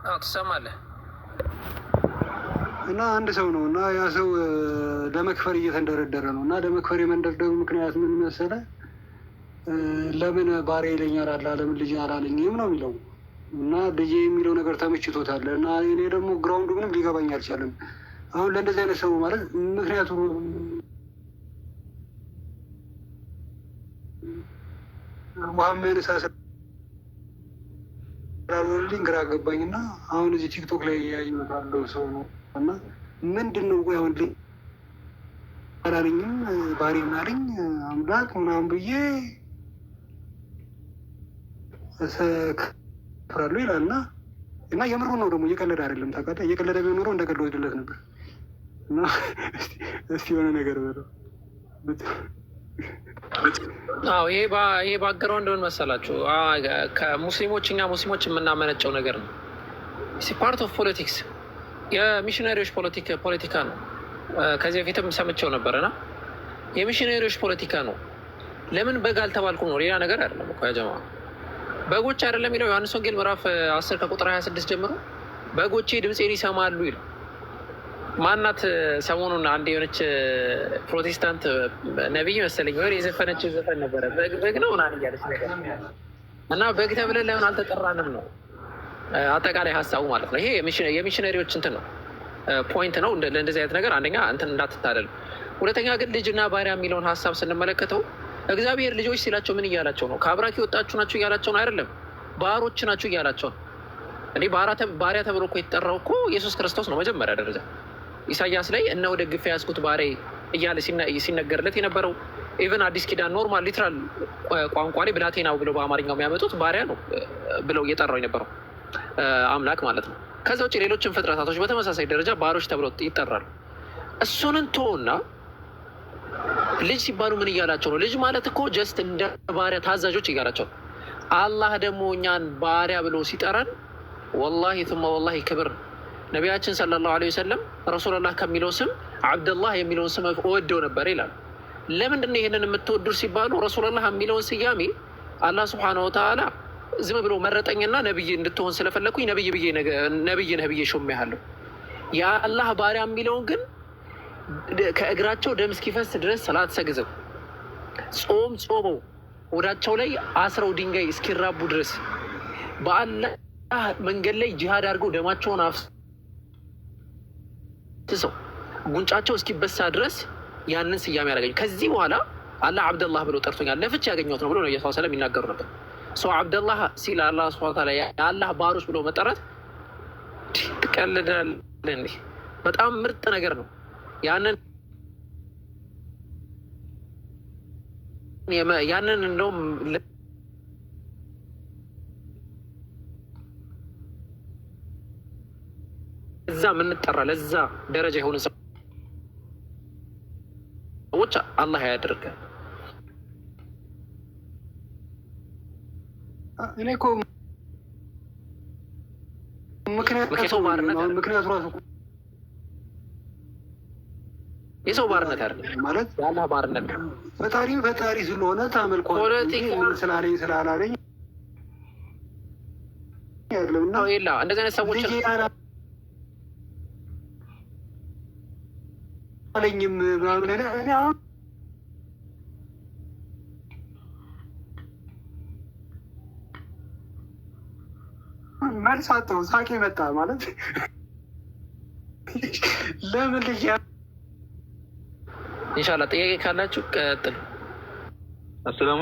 አዎ ትሰማለህ። እና አንድ ሰው ነው እና ያ ሰው ለመክፈር እየተንደረደረ ነው እና ለመክፈር የመንደርደሩ ምክንያት ምን መሰለህ? ለምን ባሪያ ይለኛል አለ ለምን ልጅ አላለኝም ነው የሚለው እና ልጅ የሚለው ነገር ተመችቶታል እና እኔ ደግሞ ግራውንዱ ምንም ሊገባኝ አልቻለም። አሁን ለእንደዚህ አይነት ሰው ማለት ምክንያቱ ውሃ ስላልሆነልኝ ግራ ገባኝ እና አሁን እዚህ ቲክቶክ ላይ እያየሁት ያለው ሰው ነው እና ምንድን ነው አሁን ልጅ አላለኝም ባሪ ምናለኝ አምላክ ምናምን ብዬ እሰክራለሁ ይላል እና የምሩ ነው ደግሞ እየቀለደ አይደለም። ታውቃለህ እየቀለደ ቢሆን ኖሮ እንደቀልድ ወስድለት ነበር። እና እስቲ የሆነ ነገር በለው። አዎ ይሄ ባግራውንድ ምን መሰላችሁ? ከሙስሊሞች እኛ ሙስሊሞች የምናመነጨው ነገር ነው። ፓርት ኦፍ ፖለቲክስ የሚሽነሪዎች ፖለቲካ ነው። ከዚህ በፊትም ሰምቼው ነበርና የሚሽነሪዎች ፖለቲካ ነው። ለምን በግ አልተባልኩም ነው፣ ሌላ ነገር አይደለም እኮ ያጀማ። በጎች አይደለም የሚለው ዮሐንስ ወንጌል ምዕራፍ 10 ከቁጥር 26 ጀምሮ በጎቼ ድምፄን ይሰማሉ ይላል። ማናት ሰሞኑን አንድ የሆነች ፕሮቴስታንት ነቢይ መሰለኝ ወይ የዘፈነችው ዘፈን ነበረ፣ በግ ነው ምናምን እያለች ነገር እና በግ ተብለን ለምን አልተጠራንም ነው አጠቃላይ ሀሳቡ ማለት ነው። ይሄ የሚሽነሪዎች እንትን ነው፣ ፖይንት ነው። ለእንደዚህ አይነት ነገር አንደኛ እንትን እንዳትታደሉ፣ ሁለተኛ ግን ልጅና ባሪያ የሚለውን ሀሳብ ስንመለከተው እግዚአብሔር ልጆች ሲላቸው ምን እያላቸው ነው? ከአብራክ የወጣችሁ ናችሁ እያላቸው ነው አይደለም፣ ባሮች ናችሁ እያላቸው ነው። እንዲህ ባሪያ ተብሎ እኮ የተጠራው እኮ ኢየሱስ ክርስቶስ ነው መጀመሪያ ደረጃ። ኢሳያስ ላይ እነሆ ደግፌ ያዝኩት ባሪያ እያለ ሲነገርለት የነበረው ኢቨን አዲስ ኪዳን ኖርማል ሊትራል ቋንቋ ላይ ብላቴናው ብለው በአማርኛው የሚያመጡት ባሪያ ነው ብለው እየጠራው የነበረው አምላክ ማለት ነው። ከዛ ውጭ ሌሎችን ፍጥረታቶች በተመሳሳይ ደረጃ ባሮች ተብለው ይጠራሉ። እሱንን ቶና ልጅ ሲባሉ ምን እያላቸው ነው? ልጅ ማለት እኮ ጀስት እንደ ባሪያ ታዛዦች እያላቸው ነው። አላህ ደግሞ እኛን ባሪያ ብሎ ሲጠራን ወላሂ ቱማ ወላሂ ክብር ነቢያችን ሰለላሁ ዐለይሂ ወሰለም ረሱሉላህ ከሚለው ስም አብደላህ የሚለውን ስም እወደው ነበር ይላል። ለምንድን ነው ይህንን የምትወዱት ሲባሉ ረሱሉላህ የሚለውን ስያሜ አላህ ሱብሓነሁ ወተዓላ ዝም ብሎ መረጠኝና ነብይ እንድትሆን ስለፈለኩኝ ነብይ ነህ ብዬ ሾሜሃለሁ። የአላህ ባሪያ የሚለውን ግን ከእግራቸው ደም እስኪፈስ ድረስ ሰላት ሰግዘው ጾመው ወዳቸው ላይ አስረው ድንጋይ እስኪራቡ ድረስ በአላህ መንገድ ላይ ጂሃድ አድርገው ደማቸውን አፍስሰው ጉንጫቸው እስኪበሳ ድረስ ያንን ስያሜ ያደረገኝ። ከዚህ በኋላ አላህ አብደላህ ብሎ ጠርቶኛል፣ ለፍቼ ያገኘሁት ነው ብሎ ነብዩ ሰለላሁ ዐለይሂ ወሰለም ይናገሩ ነበር። ሰው አብደላህ ሲል አላህ ሱብሓነሁ ወተዓላ የአላህ ባሮች ብሎ መጠራት ትቀልዳለህ እንዴ? በጣም ምርጥ ነገር ነው። ያንን እንደውም እዛ የምንጠራ ለዛ ደረጃ የሆኑ ሰዎች አላህ ያደርጋል። እኔ እኮ ምክንያቱ ራሱ የሰው ባርነት አይደለም ማለት የአላህ ባርነት ነው። ፈጣሪ ስለሆነ ታመልኮ ስላለኝ ስላላለኝ ያለውና ይላ እንደዚህ አይነት ሰዎች አለኝም ምናምን እኔ አሁን መልስ አጣሁ። ሳቄ መጣ ማለት ለምን ልጅ ኢንሻአላህ ጥያቄ ካላችሁ ቀጥሉ። አሰላሙ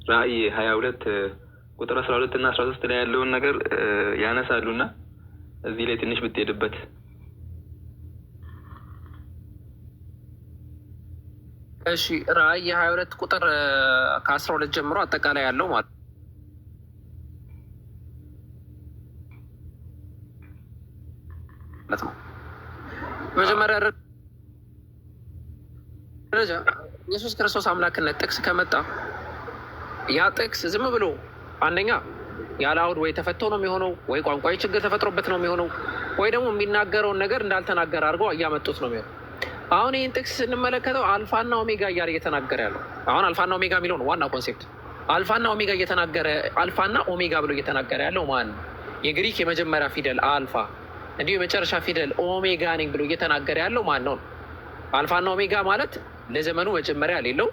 ራእይ 22 ቁጥር 12 እና 13 ላይ ያለውን ነገር ያነሳሉና እዚህ ላይ ትንሽ ብትሄድበት። እሺ ራእይ 22 ቁጥር ከ12 ጀምሮ አጠቃላይ ያለው ማለት ነው። መጀመሪያ ደረጃ ኢየሱስ ክርስቶስ አምላክነት ጥቅስ ከመጣ ያ ጥቅስ ዝም ብሎ አንደኛ ያለ አውድ ወይ ተፈቶ ነው የሚሆነው፣ ወይ ቋንቋዊ ችግር ተፈጥሮበት ነው የሚሆነው፣ ወይ ደግሞ የሚናገረውን ነገር እንዳልተናገረ አድርገው እያመጡት ነው የሚሆነው። አሁን ይህን ጥቅስ ስንመለከተው አልፋና ኦሜጋ እያለ እየተናገረ ያለው አሁን አልፋና ኦሜጋ የሚለው ነው ዋና ኮንሴፕት። አልፋና ኦሜጋ አልፋና ኦሜጋ ብሎ እየተናገረ ያለው ማን ነው? የግሪክ የመጀመሪያ ፊደል አልፋ እንዲሁ የመጨረሻ ፊደል ኦሜጋ ነኝ ብሎ እየተናገረ ያለው ማን ነው? አልፋና ኦሜጋ ማለት ለዘመኑ መጀመሪያ የሌለው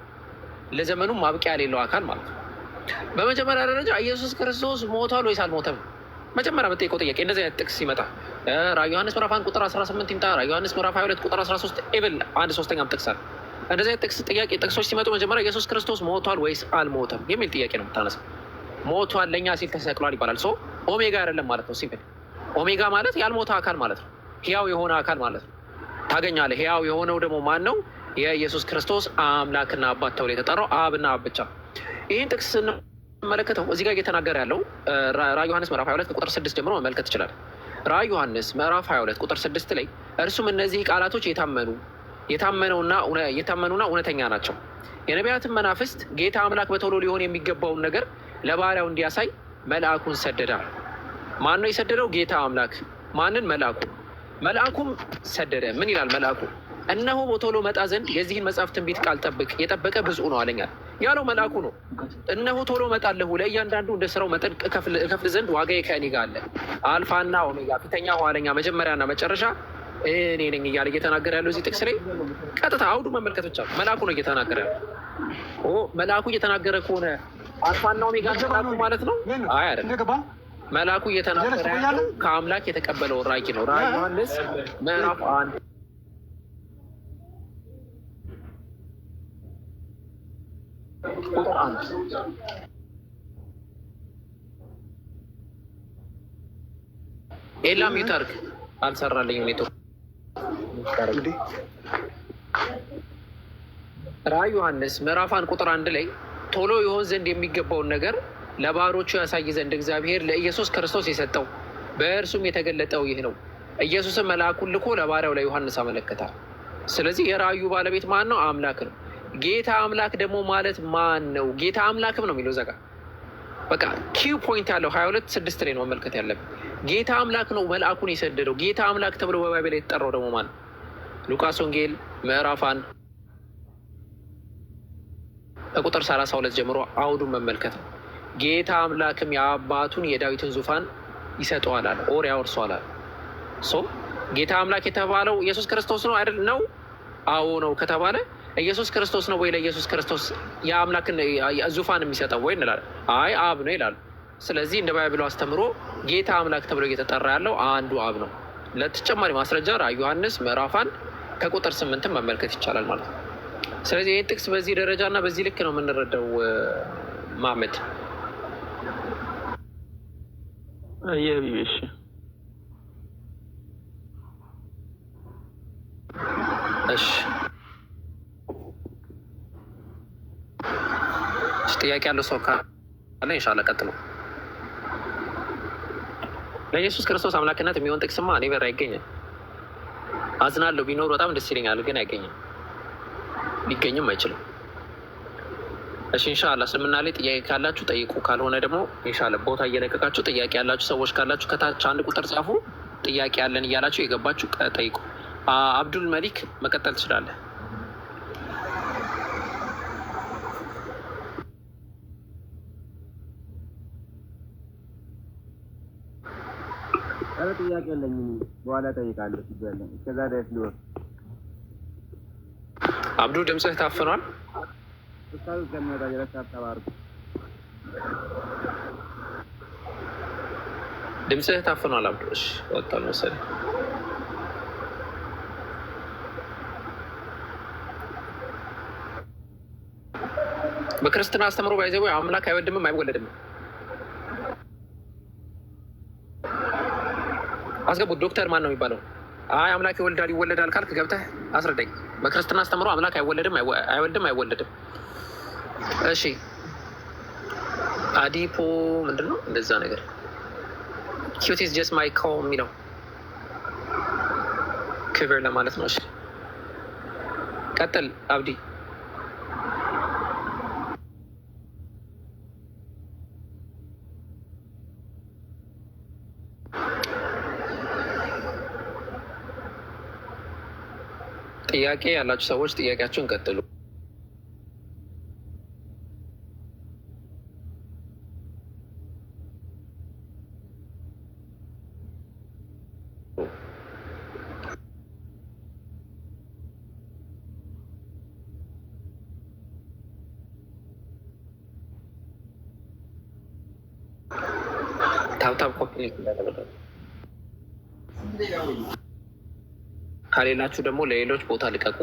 ለዘመኑ ማብቂያ የሌለው አካል ማለት ነው። በመጀመሪያ ደረጃ ኢየሱስ ክርስቶስ ሞቷል ወይስ አልሞተም? መጀመሪያ የምጠይቀው ጥያቄ እንደዚህ አይነት ጥቅስ ሲመጣ ራዕየ ዮሐንስ ምዕራፍ 1 ቁጥር 18 ይምጣ፣ ራዕየ ዮሐንስ ምዕራፍ 22 ቁጥር 13 ኤብል አንድ ሶስተኛም ጥቅስ አለ። እንደዚህ አይነት ጥቅሶች ሲመጡ መጀመሪያ ኢየሱስ ክርስቶስ ሞቷል ወይስ አልሞተም የሚል ጥያቄ ነው የምታነሳው። ሞቷል ለእኛ ሲል ተሰቅሏል ይባላል። ሶ ኦሜጋ አይደለም ማለት ነው። ሲምፕል ኦሜጋ ማለት ያልሞተ አካል ማለት ነው። ህያው የሆነ አካል ማለት ነው። ታገኛለህ። ህያው የሆነው ደግሞ ማን ነው? የኢየሱስ ክርስቶስ አምላክና አባት ተብሎ የተጠራው አብና አብ ብቻ። ይህን ጥቅስ ስንመለከተው እዚህ ጋር እየተናገረ ያለው ራዕየ ዮሐንስ ምዕራፍ 22 ቁጥር 6 ጀምሮ መመልከት ይችላል። ራዕየ ዮሐንስ ምዕራፍ 22 ቁጥር 6 ላይ እርሱም እነዚህ ቃላቶች የታመኑና እውነተኛ ናቸው። የነቢያትን መናፍስት ጌታ አምላክ በቶሎ ሊሆን የሚገባውን ነገር ለባሪያው እንዲያሳይ መልአኩን ሰደደ። ማን ነው የሰደደው? ጌታ አምላክ። ማንን? መልአኩ። መልአኩም ሰደደ። ምን ይላል መልአኩ? እነሆ በቶሎ መጣ ዘንድ የዚህን መጽሐፍ ትንቢት ቃል የጠበቀ ብፁዕ ነው አለኛል ያለው መልአኩ ነው። እነሆ ቶሎ እመጣለሁ፣ ለእያንዳንዱ እንደ ስራው መጠን እከፍል ዘንድ ዋጋዬ ከእኔ ጋር አለ። አልፋና ኦሜጋ፣ ፊተኛ ኋለኛ፣ መጀመሪያና መጨረሻ እኔ ነኝ እያለ እየተናገረ ያለው እዚህ ጥቅስ ላይ ቀጥታ አውዱ መመልከት ብቻ መልአኩ ነው እየተናገረ ያለው። መልአኩ እየተናገረ ከሆነ አልፋና ኦሜጋ መልአኩ ማለት ነው? አይ አይደለም። መልአኩ እየተናገረ ያለው ከአምላክ የተቀበለው ራእይ ነው። ራዕየ ዮሐንስ ምዕራፍ 1 ቁጥር 1 ኤላም ይታርክ አልሰራልኝም ኔትወርክ። ራዕየ ዮሐንስ ምዕራፍ 1 ቁጥር 1 ላይ ቶሎ ይሆን ዘንድ የሚገባውን ነገር ለባሮቹ ያሳይ ዘንድ እግዚአብሔር ለኢየሱስ ክርስቶስ የሰጠው በእርሱም የተገለጠው ይህ ነው። ኢየሱስን መልአኩን ልኮ ለባሪያው ለዮሐንስ አመለከታል። ስለዚህ የራእዩ ባለቤት ማን ነው? አምላክ ነው። ጌታ አምላክ ደግሞ ማለት ማን ነው? ጌታ አምላክም ነው የሚለው ዘጋ። በቃ ኪው ፖይንት ያለው 22:6 ላይ ነው መመልከት ያለብን። ጌታ አምላክ ነው መልአኩን የሰደደው። ጌታ አምላክ ተብሎ በባይብል የተጠራው ደግሞ ማን ነው? ሉቃስ ወንጌል ምዕራፍ 1 ከቁጥር 32 ጀምሮ አውዱን መመልከት ነው። ጌታ አምላክም የአባቱን የዳዊትን ዙፋን ይሰጠዋል አለ፣ ኦር ያወርሰዋል አለ። ጌታ አምላክ የተባለው ኢየሱስ ክርስቶስ ነው አይደል? ነው። አዎ ነው ከተባለ ኢየሱስ ክርስቶስ ነው ወይ ለኢየሱስ ክርስቶስ የአምላክን ዙፋን የሚሰጠው ወይ እንላለን? አይ አብ ነው ይላሉ። ስለዚህ እንደ ባይብሉ አስተምሮ ጌታ አምላክ ተብሎ እየተጠራ ያለው አንዱ አብ ነው። ለተጨማሪ ማስረጃ ራዕየ ዮሐንስ ምዕራፍ 1 ከቁጥር 8 መመልከት ይቻላል ማለት ነው። ስለዚህ ይህን ጥቅስ በዚህ ደረጃ እና በዚህ ልክ ነው የምንረዳው። ማመድ እሺ እሺ ጥያቄ ያለው ሰው ካለ ኢንሻአላህ ቀጥሎ። ለኢየሱስ ክርስቶስ አምላክነት የሚሆን ጥቅስማ እኔ በር አይገኝም። አዝናለሁ፣ ቢኖር በጣም ደስ ይለኛል፣ ግን አይገኝም፣ ሊገኝም አይችልም። እሺ ኢንሻአላህ እስልምና ላይ ጥያቄ ካላችሁ ጠይቁ፣ ካልሆነ ደግሞ ኢንሻአላህ ቦታ እየለቀቃችሁ ጥያቄ ያላችሁ ሰዎች ካላችሁ ከታች 1 ቁጥር ጻፉ። ጥያቄ ያለን እያላችሁ የገባችሁ ጠይቁ። አብዱል መሊክ መቀጠል ትችላለህ። ጥያቄ የለኝም፣ በኋላ ጠይቃለሁ። እስከዛ ድረስ ሊወር አብዱ ድምፅህ ታፍኗል። ኡስታዝ ከሚወጣ ድረስ አታባርኩ። ድምፅህ ታፍኗል አብዱ። እሺ ወጣል መሰለኝ። በክርስትና አስተምሮ ባይዘው አምላክ አይወድምም አይወለድም። አስገቡት። ዶክተር ማን ነው የሚባለው? አይ አምላክ ይወልዳል ይወለዳል ካልክ ገብተህ አስረዳኝ። በክርስትና አስተምሮ አምላክ አይወለድም አይወልድም አይወለድም። እሺ አዲፖ ምንድን ነው እንደዛ ነገር? ኪዩት ኢዝ ጀስት ማይ ኮል የሚለው ክብር ለማለት ነው። እሺ ቀጥል አብዲ። ጥያቄ ያላችሁ ሰዎች ጥያቄያችሁን ቀጥሉ። ታብታብ ኮፒ ከሌላችሁ ደግሞ ለሌሎች ቦታ ልቀቁ።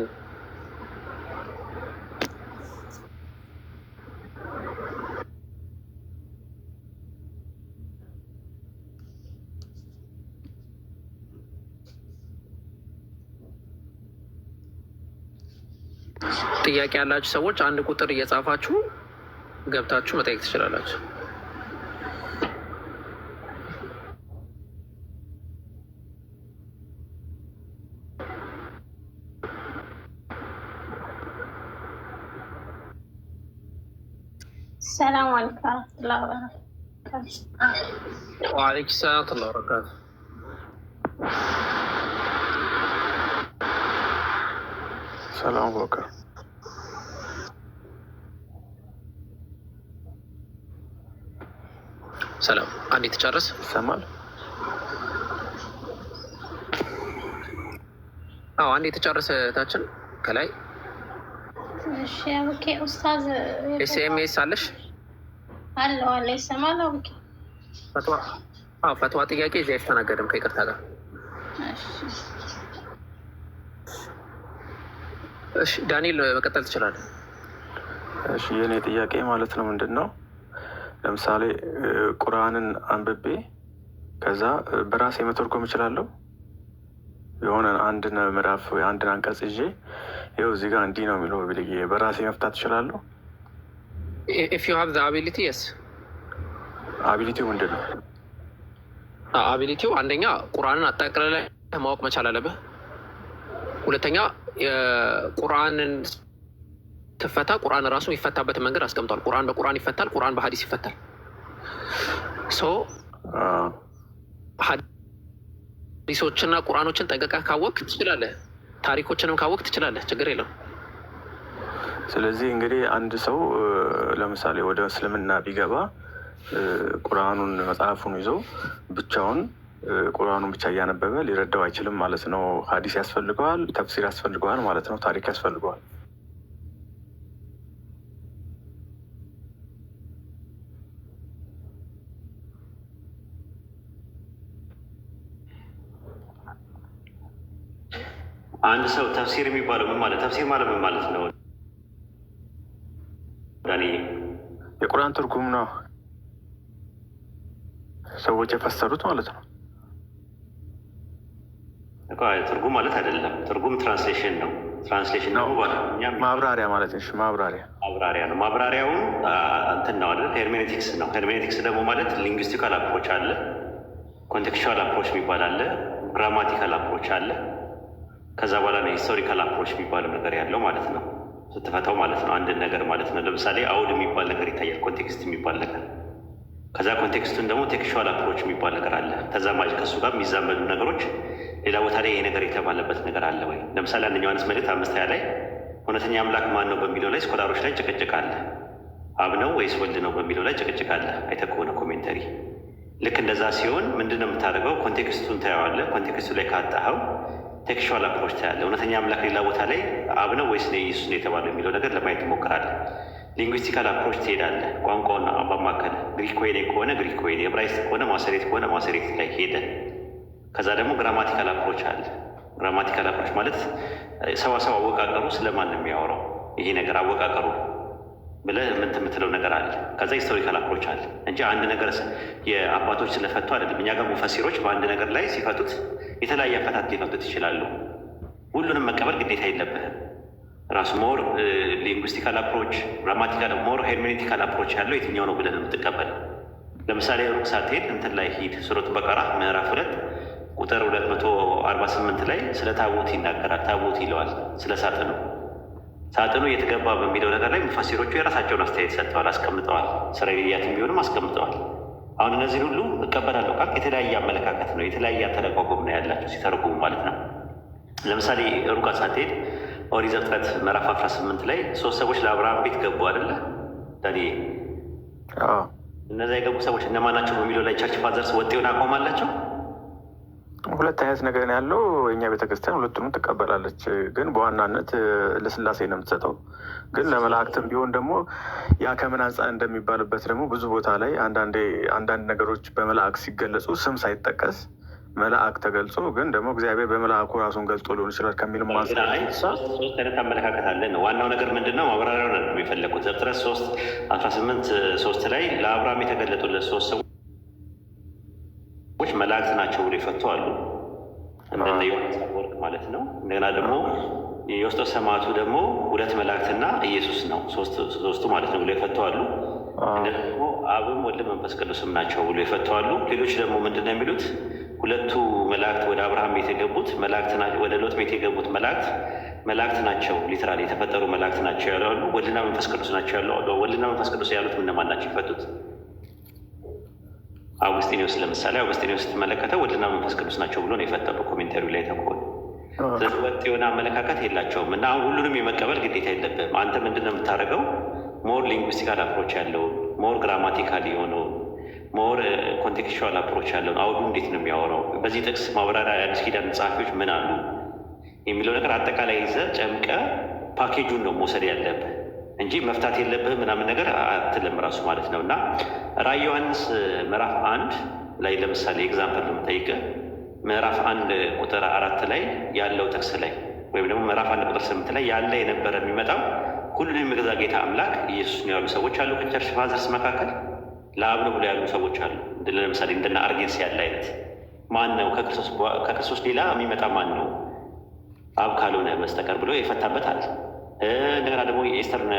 ጥያቄ ያላችሁ ሰዎች አንድ ቁጥር እየጻፋችሁ ገብታችሁ መጠየቅ ትችላላችሁ። السلام عليكم ورحمة الله وبركاته. وعليكم السلام ورحمة الله وبركاته. ሰላም በከር ሰላም። አንዴ ተጨርስ ይሰማል? አዎ አንዴ ተጨርስ። ታችን ከላይ እሺ ኦኬ ኡስታዝ ኤስኤምኤስ አለሽ? አለው አለ ይሰማል። ኦኬ ፈትዋ ጥያቄ እዚህ አይስተናገድም ከይቅርታ ጋር። እሺ ዳንኤል መቀጠል ትችላለህ። እሺ የኔ ጥያቄ ማለት ነው ምንድን ነው፣ ለምሳሌ ቁርአንን አንብቤ ከዛ በራሴ መተርጎም እችላለሁ? የሆነ አንድን ምዕራፍ ወይ አንድን አንቀጽ ይዤ ይኸው እዚህ ጋር እንዲህ ነው የሚለው ብዬ በራሴ መፍታት እችላለሁ? ኢፍ ዩ ሃቭ ዘ አቢሊቲ የስ። አቢሊቲው ምንድን ነው? አቢሊቲው አንደኛ ቁርአንን አጠቃላይ ማወቅ መቻል አለብህ። ሁለተኛ የቁርአንን ትፈታ ቁርአን ራሱ የሚፈታበትን መንገድ አስቀምጧል። ቁርአን በቁርአን ይፈታል፣ ቁርአን በሀዲስ ይፈታል። ሀዲሶችና ቁርአኖችን ጠንቀቃህ ካወቅ ትችላለህ። ታሪኮችንም ካወቅ ትችላለህ። ችግር የለም። ስለዚህ እንግዲህ አንድ ሰው ለምሳሌ ወደ እስልምና ቢገባ ቁርአኑን መጽሐፉን ይዞ ብቻውን ቁርአኑን ብቻ እያነበበ ሊረዳው አይችልም ማለት ነው። ሀዲስ ያስፈልገዋል፣ ተፍሲር ያስፈልገዋል ማለት ነው። ታሪክ ያስፈልገዋል። አንድ ሰው ተፍሲር የሚባለው ምን ማለት ተፍሲር ማለት ምን ማለት ነው? የቁርአን ትርጉም ነው፣ ሰዎች የፈሰሩት ማለት ነው። ትርጉም ማለት አይደለም። ትርጉም ትራንስሌሽን ነው። ትራንስሌሽን ነው ማብራሪያ ማለት ነው። ማብራሪያ ነው። ማብራሪያውን እንትን ነው አይደል? ሄርሜኔቲክስ ነው። ሄርሜኔቲክስ ደግሞ ማለት ሊንግዊስቲካል አፕሮች አለ፣ ኮንቴክስቹዋል አፕሮች የሚባል አለ፣ ግራማቲካል አፕሮች አለ። ከዛ በኋላ ነው ሂስቶሪካል አፕሮች የሚባለው ነገር ያለው ማለት ነው። ስትፈታው ማለት ነው አንድን ነገር ማለት ነው። ለምሳሌ አውድ የሚባል ነገር ይታያል፣ ኮንቴክስት የሚባል ነገር። ከዛ ኮንቴክስቱን ደግሞ ቴክስቹዋል አፕሮች የሚባል ነገር አለ። ተዛማጅ ከእሱ ጋር የሚዛመዱ ነገሮች ሌላ ቦታ ላይ ይሄ ነገር የተባለበት ነገር አለ ወይ? ለምሳሌ አንደኛ ዮሐንስ መልእክት 5:20 ላይ እውነተኛ አምላክ ማን ነው በሚለው ላይ ስኮላሮች ላይ ጭቅጭቅ አለ። አብ ነው ወይስ ወልድ ነው በሚለው ላይ ጭቅጭቅ አለ። አይተህ ከሆነ ኮሜንተሪ። ልክ እንደዛ ሲሆን ምንድን ነው የምታደርገው? ኮንቴክስቱን ታየዋለህ። ኮንቴክስቱ ላይ ካጣኸው ቴክስቹዋል አፕሮች ታያለህ። እውነተኛ አምላክ ሌላ ቦታ ላይ አብ ነው ወይስ ኢየሱስ ነው የተባለው የሚለው ነገር ለማየት ትሞክራለህ። ሊንግዊስቲካል አፕሮች ትሄዳለህ። ቋንቋውን በማከል ግሪክ ወይኔ ከሆነ ግሪክ ወይኔ፣ ዕብራይስጥ ከሆነ ማሰሬት ከሆነ ማሰሬት ላይ ሄደ። ከዛ ደግሞ ግራማቲካል አፕሮች አለ። ግራማቲካል አፕሮች ማለት ሰዋሰው አወቃቀሩ ስለማን ነው የሚያወራው ይሄ ነገር አወቃቀሩ ብለህ የምትለው ነገር አለ። ከዛ ሂስቶሪካል አፕሮች አለ እንጂ አንድ ነገር የአባቶች ስለፈቱ አይደለም። እኛ ጋር ሙፈሲሮች በአንድ ነገር ላይ ሲፈቱት የተለያየ አፈታት ሊፈቱት ይችላሉ። ሁሉንም መቀበል ግዴታ የለብህም። ራሱ ሞር ሊንጉስቲካል አፕሮች፣ ግራማቲካል፣ ሞር ሄርሜኔቲካል አፕሮች ያለው የትኛው ነው ብለን የምትቀበል። ለምሳሌ ሩቅ ሳትሄድ እንትን ላይ ሂድ። ሱረቱ በቀራ ምዕራፍ 2 ቁጥር 248 ላይ ስለ ታቦት ይናገራል። ታቦት ይለዋል ስለ ሳጥኑ። ሳጥኑ የተገባ በሚለው ነገር ላይ ሙፈሲሮቹ የራሳቸውን አስተያየት ሰጥተዋል፣ አስቀምጠዋል። እስራኤልያትም ቢሆንም አስቀምጠዋል። አሁን እነዚህ ሁሉ እቀበላለሁ ካልክ የተለያየ አመለካከት ነው፣ የተለያየ አተረጓጎም ነው ያላቸው ሲተረጉሙ ማለት ነው። ለምሳሌ ሩቅ ሳትሄድ ኦሪት ዘፍጥረት ምዕራፍ 18 ላይ 3 ሰዎች ለአብርሃም ቤት ገቡ አይደለ? ዳኒ እነዚያ የገቡ ሰዎች እነማን ናቸው በሚለው ላይ ቸርች ፋዘርስ ወጥ የሆነ አቋም አላቸው። ሁለት አይነት ነገር ነው ያለው። የእኛ ቤተክርስቲያን ሁለቱንም ትቀበላለች፣ ግን በዋናነት ለስላሴ ነው የምትሰጠው። ግን ለመላእክትም ቢሆን ደግሞ ያ ከምን አንጻር እንደሚባልበት ደግሞ ብዙ ቦታ ላይ አንዳንድ ነገሮች በመላእክ ሲገለጹ ስም ሳይጠቀስ መልአክ ተገልጾ ግን ደግሞ እግዚአብሔር በመልአኩ ራሱን ገልጦ ሊሆን ይችላል ከሚልም ሶስት አይነት አመለካከት አለ ነው። ዋናው ነገር ምንድን ነው? ማብራሪያው ነው የሚፈለጉት። ዘፍጥረት 3:18 ላይ ለአብርሃም የተገለጡለት 3 ሰዎች መላእክት ናቸው ብሎ የፈቱ አሉ። እንደነ ዮሐንስ አፈወርቅ ማለት ነው። እንደገና ደግሞ የዮስጦስ ሰማዕቱ ደግሞ 2 መላእክትና ኢየሱስ ነው ሶስቱ ማለት ነው ብሎ የፈቱ አሉ። ደግሞ አብም ወልድም መንፈስ ቅዱስም ናቸው ብሎ የፈቱ አሉ። ሌሎች ደግሞ ምንድን ነው የሚሉት? 2 መላእክት ወደ አብርሃም ቤት የገቡት ወደ ሎጥ ቤት የገቡት መላእክት ናቸው፣ ሊትራሊ የተፈጠሩ መላእክት ናቸው ያሉ አሉ። ወልድና መንፈስ ቅዱስ ናቸው ያሉ አሉ። ወልድና መንፈስ ቅዱስ ያሉት እነማን ናቸው የፈቱት? አውግስጢኖስ ለምሳሌ አውግስጢኖስ ስትመለከተው ወልድና መንፈስ ቅዱስ ናቸው ብሎ ነው የፈታው በኮሜንታሪው ላይ ተቆል። ስለዚህ ወጥ የሆነ አመለካከት የላቸውም እና አሁን ሁሉንም የመቀበል ግዴታ የለብህም። አንተ ምንድን ነው የምታደርገው? ሞር ሊንጉስቲካል አፕሮች ያለው ሞር ግራማቲካል የሆነው ሞር ኮንቴክስቹዋል አፕሮች ያለውን አውዱ እንዴት ነው የሚያወራው፣ በዚህ ጥቅስ ማብራሪያ የአዲስ ኪዳን ጸሐፊዎች ምን አሉ የሚለው ነገር አጠቃላይ ይዘህ ጨምቀህ ፓኬጁን ነው መውሰድ ያለብህ እንጂ መፍታት የለብህ ምናምን ነገር አትልም ራሱ ማለት ነው። እና ራዕየ ዮሐንስ ምዕራፍ 1 ላይ ለምሳሌ ኤግዛምፕል የምጠይቅህ ምዕራፍ 1 ቁጥር 4 ላይ ያለው ጥቅስ ላይ ወይም ደግሞ ምዕራፍ 1 ቁጥር 8 ላይ ያለ የነበረ የሚመጣው ሁሉንም የሚገዛ ጌታ አምላክ ኢየሱስ ነው ያሉ ሰዎች አሉ። ከቸርች ፋዘርስ መካከል ለአብ ነው ብሎ ያሉ ሰዎች አሉ። ለምሳሌ እንደና አርጌንስ ያለ አይነት ማን ነው ከክርስቶስ ሌላ የሚመጣ ማን ነው አብ ካልሆነ በስተቀር ብሎ የፈታበታል። እንደገና ደግሞ የኤስተርን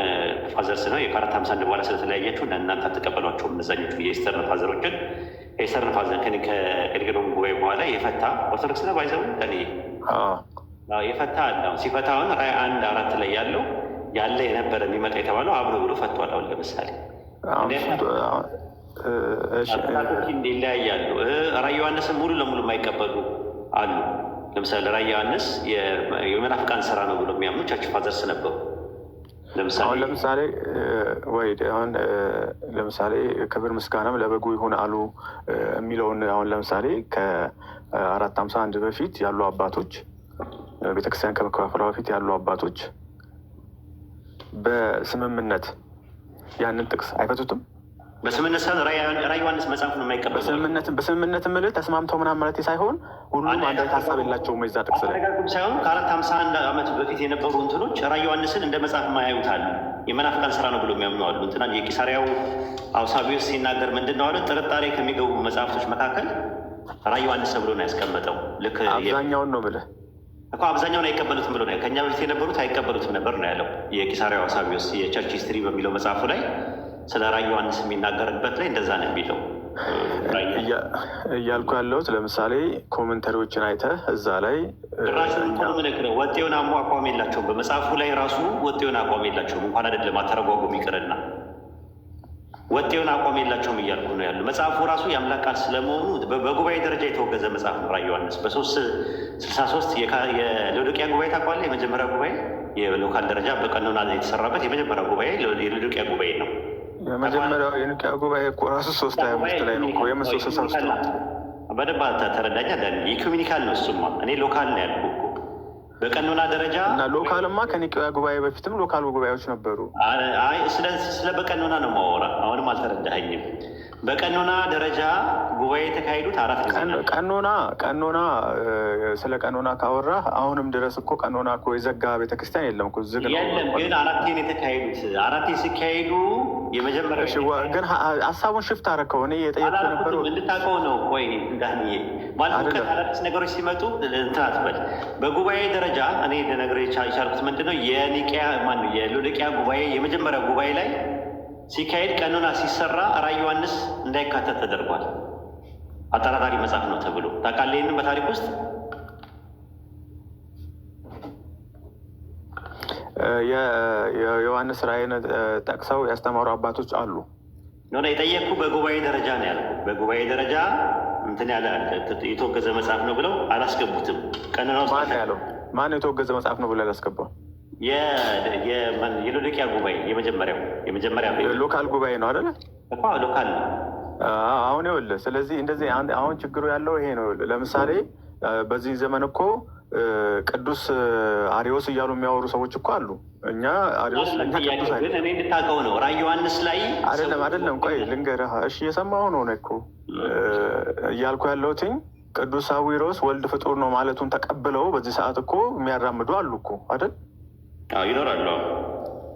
ፋዘርስ ነው ከ451 በኋላ ስለተለያያችሁ እናንተ አትቀበሏቸውም እነዛኞቹ የኤስተርን ፋዘሮችን። ኤስተርን ፋዘር ከኤልጌኖም ጉባኤ በኋላ የፈታ ኦርቶዶክስ ነው ባይዘው የፈታ አለው። ሲፈታውን ራዕይ 1:4 ላይ ያለው ያለ የነበረ የሚመጣ የተባለው አብ ነው ብሎ ፈቷል። አሁን ለምሳሌ ይለያያሉ። ራዕየ ዮሐንስን ሙሉ ለሙሉ የማይቀበሉ አሉ። ለምሳሌ ራዕየ ዮሐንስ የመናፍቃን ስራ ነው ብሎ የሚያምኑ ቸርች ፋዘርስ ነበሩ። ለምሳሌ ክብር ምስጋናም ለበጉ ይሁን አሉ የሚለውን አሁን ለምሳሌ ከ451 በፊት ያሉ አባቶች ቤተክርስቲያን ከመከፋፈሏ በፊት ያሉ አባቶች በስምምነት ያንን ጥቅስ አይፈቱትም። በስምምነት ሳይሆን ራዕየ ዮሐንስ መጽሐፉን የማይቀበሉ በስምምነት ምልህ ተስማምተው ምናምን ማለት ሳይሆን ሁሉም አንድ አይነት ሀሳብ የላቸውም። የዛ ጥቅስ ላይ ሳይሆን ከ451 ዓመት በፊት የነበሩ እንትኖች ራዕየ ዮሐንስን እንደ መጽሐፍ ማያዩታል። የመናፍቃን ስራ ነው ብሎ የሚያምኑ አሉ። እንትናን የቂሳሪያው አውሳቢዎስ ሲናገር ምንድን ነው አለ? ጥርጣሬ ከሚገቡ መጽሐፍቶች መካከል ራዕየ ዮሐንስ ብሎ ነው ያስቀመጠው። ልክ አብዛኛውን ነው ብለህ እኮ አብዛኛውን አይቀበሉትም ብሎ ነው። ከእኛ በፊት የነበሩት አይቀበሉትም ነበር ነው ያለው የቂሳሪያው አውሳቢዎስ የቸርች ሂስትሪ በሚለው መጽሐፉ ላይ ስለ ራዕየ ዮሐንስ የሚናገርበት ላይ እንደዛ ነው የሚለው እያልኩ ያለሁት። ለምሳሌ ኮመንተሪዎችን አይተህ እዛ ላይ ምንክረው ወጥ የሆነ አቋም የላቸውም። በመጽሐፉ ላይ ራሱ ወጥ የሆነ አቋም የላቸውም። እንኳን አይደለም አተረጓጎም ይቅርና ወጥ የሆነ አቋም የላቸውም እያልኩ ነው ያሉ። መጽሐፉ ራሱ የአምላክ ቃል ስለመሆኑ በጉባኤ ደረጃ የተወገዘ መጽሐፍ ነው ራዕየ ዮሐንስ። በ363 የሎዶቅያ ጉባኤ ታውቀዋለህ? የመጀመሪያ ጉባኤ የሎካል ደረጃ በቀኖና የተሰራበት የመጀመሪያ ጉባኤ የሎዶቅያ ጉባኤ ነው። የመጀመሪያው የኒቅያ ጉባኤ እኮ ራሱ 325 ላይ ነው እኮ የ363 ነው። በደንብ ተረዳኛ። ኢኩሜኒካል ነው እሱማ። እኔ ሎካል ነው ያልኩ እኮ በቀኖና ደረጃ እና ሎካልማ ከኒቅያ ጉባኤ በፊትም ሎካል ጉባኤዎች ነበሩ። አይ ስለ በቀኖና ነው ማወራ። አሁንም አልተረዳኸኝም። በቀኖና ደረጃ ጉባኤ የተካሄዱት 4 ጊዜ ነው። ቀኖና ስለ ቀኖና ካወራህ አሁንም ድረስ እኮ ቀኖና እኮ የዘጋ ቤተክርስቲያን የለም እኮ ዝግ ነው። የለም ግን 4 የተካሄዱት 4 ሲካሄዱ የመጀመሪያ ግን ሀሳቡን ሽፍት አደረከው። እኔ የጠየቁት ነበረው እንድታውቀው ነው። ቆይ እንዳንዬ ማለት ከአዳዲስ ነገሮች ሲመጡ እንትን አትበል። በጉባኤ ደረጃ እኔ ልነግርህ የቻልኩት ምንድነው የኒቅያ ማነው የሎዶቅያ ጉባኤ የመጀመሪያ ጉባኤ ላይ ሲካሄድ ቀኖና ሲሰራ ራዕየ ዮሐንስ እንዳይካተት ተደርጓል። አጠራጣሪ መጽሐፍ ነው ተብሎ ታውቃለህ። ይህንን በታሪክ ውስጥ የዮሐንስ ራዕይን ጠቅሰው ያስተማሩ አባቶች አሉ። ሆነ የጠየቅኩ በጉባኤ ደረጃ ነው ያልኩ። በጉባኤ ደረጃ እንትን ያለ የተወገዘ መጽሐፍ ነው ብለው አላስገቡትም። ቀኖና ውስጥ ማን የተወገዘ መጽሐፍ ነው ብሎ ያላስገባው? የሎዶቅያ ጉባኤ የመጀመሪያ ሎካል ጉባኤ ነው አይደለ? ሎካል ነው። አሁን ይኸውልህ፣ ስለዚህ እንደዚህ አሁን ችግሩ ያለው ይሄ ነው። ለምሳሌ በዚህ ዘመን እኮ ቅዱስ አሪዮስ እያሉ የሚያወሩ ሰዎች እኮ አሉ። እኛ አሪዮስ ግን እኔ እንድታውቀው ነው ራዕየ ዮሐንስ ላይ አይደለም። ቆይ ልንገርህ። እሺ እየሰማሁ ነው እኮ እያልኩ ያለሁትኝ ቅዱስ አዊሮስ ወልድ ፍጡር ነው ማለቱን ተቀብለው በዚህ ሰዓት እኮ የሚያራምዱ አሉ እኮ አይደል? ይኖራሉ።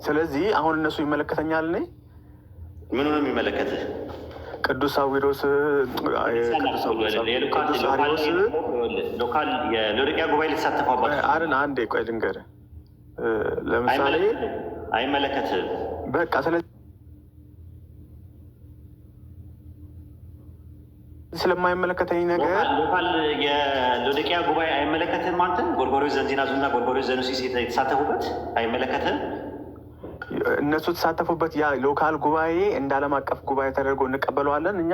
ስለዚህ አሁን እነሱ ይመለከተኛል። እኔ ምኑ ነው የሚመለከትህ? ቅዱስ አዊሮስ ሎካል የሎዶቅያ ጉባኤ ልትሳተፏባቸው አይደል? አንዴ ቆይ ልንገርህ። ለምሳሌ አይመለከትህም። በቃ ስለዚህ ስለማይመለከተኝ ነገር ሎካል የሎዶቅያ ጉባኤ አይመለከትህም። አንተን ጎርጎርዮስ ዘንዚናዙ እና ጎርጎርዮስ ዘኑሲስ የተሳተፉበት አይመለከትህም። እነሱ የተሳተፉበት ያ ሎካል ጉባኤ እንደ ዓለም አቀፍ ጉባኤ ተደርጎ እንቀበለዋለን። እኛ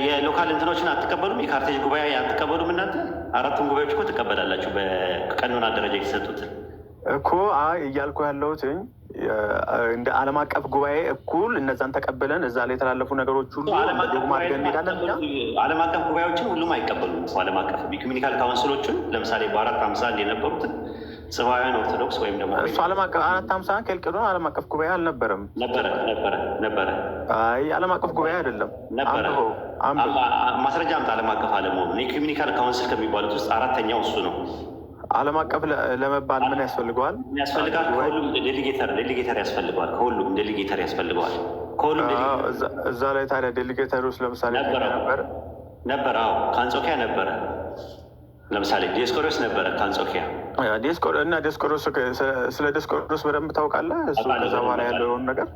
የሎካል እንትኖችን አትቀበሉም? የካርቴጅ ጉባኤ አትቀበሉም? እናንተ አራቱን ጉባኤዎች እኮ ትቀበላላችሁ፣ በቀኖና ደረጃ የተሰጡትን እኮ እያልኩ ያለሁትኝ እንደ ዓለም አቀፍ ጉባኤ እኩል እነዛን ተቀብለን እዛ ላይ የተላለፉ ነገሮች ሁሉ ዶግማ አድርገን እንሄዳለን። ዓለም አቀፍ ጉባኤዎችን ሁሉም አይቀበሉም። ዓለም አቀፍ ኢኩሜኒካል ካውንስሎችን ለምሳሌ በ451 የነበሩትን ጽባውያን ኦርቶዶክስ ወይም ደግሞ እሱ ዓለም አቀፍ 451 ኬልቄዶን ዓለም አቀፍ ጉባኤ አልነበረም። ነበረ። አይ ዓለም አቀፍ ጉባኤ አይደለም። ማስረጃ አምጣ። ዓለም አቀፍ አለመሆኑ ኢኩሜኒካል ካውንስል ከሚባሉት ውስጥ አራተኛው እሱ ነው። ዓለም አቀፍ ለመባል ምን ያስፈልገዋል? ከሁሉም ዴሊጌተር ያስፈልገዋል። ከሁሉም ዴሊጌተር ያስፈልገዋል። እዛ ላይ ታዲያ ዴሊጌተር ውስጥ ለምሳሌ ነበረ። ከአንጾኪያ ነበረ። ለምሳሌ ዲዮስቆሮስ ነበረ ከአንጾኪያ እና ዲዮስቆሮስ። ስለ ዲዮስቆሮስ በደንብ ታውቃለህ? እሱ ከዛ በኋላ ያለውን ነገር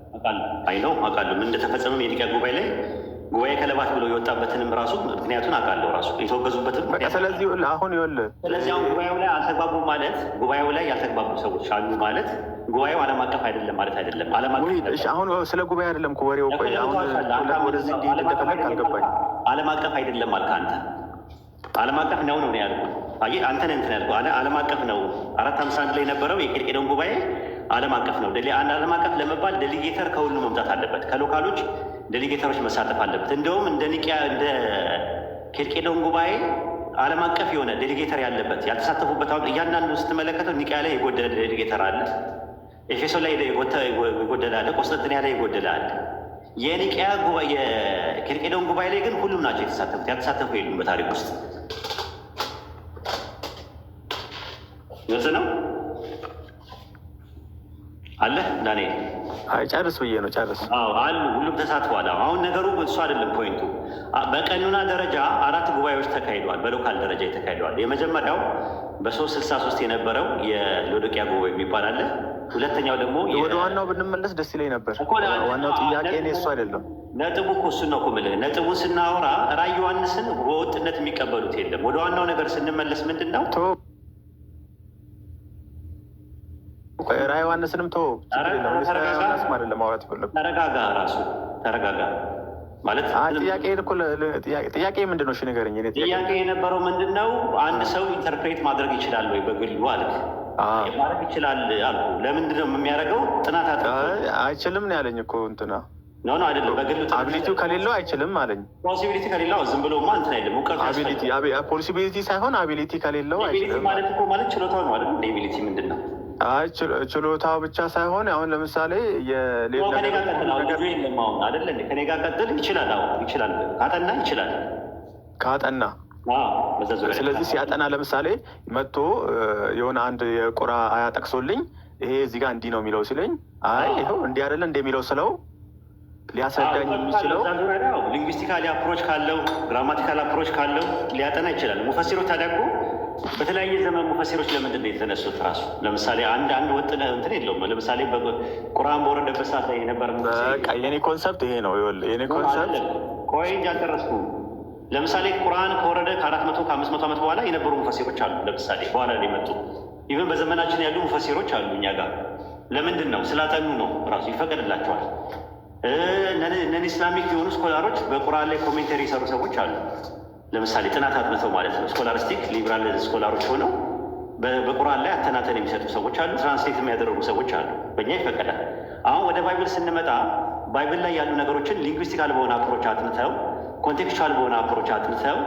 አውቃለሁ። ምን እንደተፈጸመም የኒቅያ ጉባኤ ላይ ጉባኤ ከለባት ብሎ የወጣበትንም ራሱ ምክንያቱን አውቃለሁ። ራሱ የተወገዙበትም ስለዚህ አሁን ይኸውልህ፣ ስለዚህ አሁን ጉባኤው ላይ አልተግባቡ ማለት ጉባኤው ላይ ያልተግባቡ ሰዎች አሉ ማለት ጉባኤው ዓለም አቀፍ አይደለም ማለት አይደለም። አሁን ስለ ጉባኤ አይደለም እኮ ወሬው። ቆይ አሁን ወደዚህ እንዲህ እንደፈለግ አልገባኝ። ዓለም አቀፍ አይደለም አልክ አንተ። ዓለም አቀፍ ነው ያልኩህ። አየህ አንተ ነህ እንትን ያልኩህ። ዓለም አቀፍ ነው 451 ላይ የነበረው የኬልቄዶን ጉባኤ ዓለም አቀፍ ነው። አንድ ዓለም አቀፍ ለመባል ዴሊጌተር ከሁሉ መምጣት አለበት። ከሎካሎች ዴሊጌተሮች መሳተፍ አለበት። እንደውም እንደ ኒቅያ እንደ ኬልቄዶን ጉባኤ ዓለም አቀፍ የሆነ ዴሊጌተር ያለበት ያልተሳተፉበት አሁን እያንዳንዱ ስትመለከተው ኒቅያ ላይ የጎደለ ዴሊጌተር አለ፣ ኤፌሶን ላይ የጎደለ አለ፣ ቆስጠንጥንያ ላይ የጎደለ አለ። የኒቅያ ጉባኤ የኬልቄዶን ጉባኤ ላይ ግን ሁሉም ናቸው የተሳተፉት። ያልተሳተፉ የሉም በታሪክ ውስጥ። ግልጽ ነው አለ ዳንኤል። ጨርስ ብዬ ነው። ጨርስ አሉ ሁሉም ተሳትፏል። አሁን ነገሩ እሱ አይደለም ፖይንቱ። በቀኖና ደረጃ 4 ጉባኤዎች ተካሂደዋል። በሎካል ደረጃ ተካሂደዋል። የመጀመሪያው በ363 የነበረው የሎዶቅያ ጉባኤ የሚባል አለ። ሁለተኛው ደግሞ ወደ ዋናው ብንመለስ ደስ ይለኝ ነበር። ዋናው ጥያቄ እኔ እሱ አይደለም። ነጥቡ እኮ እሱን ነው እኮ የምልህ። ነጥቡን ስናወራ ራዕየ ዮሐንስን በወጥነት የሚቀበሉት የለም። ወደ ዋናው ነገር ስንመለስ ምንድን ነው ራዕየ ዮሐንስንም አይደለም ማውራት ፈለጉ። ተረጋጋ ማለት ጥያቄ ምንድን ነው? እሺ ንገረኝ። ጥያቄ የነበረው ምንድን ነው? አንድ ሰው ኢንተርፕሬት ማድረግ ይችላል ወይ በግሉ አልክ። ማድረግ ይችላል አልኩ። ለምንድን ነው የሚያደርገው? ጥናት አይችልም ነው ያለኝ እኮ እንትና ኖ አይደለም። በግሉ አቢሊቲው ከሌለው አይችልም አለኝ። ፖሲቢሊቲ ከሌለው ዝም ብሎማ እንትን አይደለም። እውቀቱ ፖሲቢሊቲ ሳይሆን አቢሊቲ ከሌለው አይችልም ማለት እኮ ማለት ችሎታው ነው አይደል? አቢሊቲ ምንድን ነው? ችሎታው ብቻ ሳይሆን አሁን ለምሳሌ ከኔ ጋር ቀጥል የለም አሁን አይደለ? ከኔ ጋር ቀጥል ይችላል። ይችላል ካጠና ይችላል ካጠና። ስለዚህ ሲያጠና ለምሳሌ መጥቶ የሆነ አንድ የቁራ አያ ጠቅሶልኝ ይሄ እዚህ ጋር እንዲህ ነው የሚለው ሲለኝ አይ ይኸው እንዲህ አይደለ እንደሚለው ስለው ሊያስረዳኝ የሚችለው ሊንግዊስቲካሊ አፕሮች ካለው ግራማቲካል አፕሮች ካለው ሊያጠና ይችላል። ሙፈሲሮች ታዲያ እኮ በተለያየ ዘመን ሙፈሲሮች ለምንድን ነው የተነሱት? ራሱ ለምሳሌ አንድ ወጥ እንትን የለውም። ለምሳሌ ቁርአን በወረደበት ሰዓት ላይ የነበረ የኔ ኮንሰፕት ይሄ ነው። የኔ ኮንሰፕት ቆይ እንጂ አልጨረስኩም። ለምሳሌ ቁርአን ከወረደ ከ400 ከ500 ዓመት በኋላ የነበሩ ሙፈሲሮች አሉ። ለምሳሌ በኋላ ላይ መጡ። ኢቨን በዘመናችን ያሉ ሙፈሲሮች አሉ እኛ ጋር። ለምንድን ነው? ስላጠኑ ነው። ራሱ ይፈቀድላቸዋል። እነን ኢስላሚክ የሆኑ ስኮላሮች በቁርአን ላይ ኮሜንተሪ የሰሩ ሰዎች አሉ። ለምሳሌ ጥናት አጥንተው ማለት ነው። ስኮላሪስቲክ ሊብራል ስኮላሮች ሆነው በቁርአን ላይ አተናተን የሚሰጡ ሰዎች አሉ፣ ትራንስሌት የሚያደርጉ ሰዎች አሉ። በእኛ ይፈቀዳል። አሁን ወደ ባይብል ስንመጣ ባይብል ላይ ያሉ ነገሮችን ሊንግዊስቲካል በሆነ አፕሮች አጥንተው፣ ኮንቴክስቹዋል በሆነ አፕሮች አጥንተው፣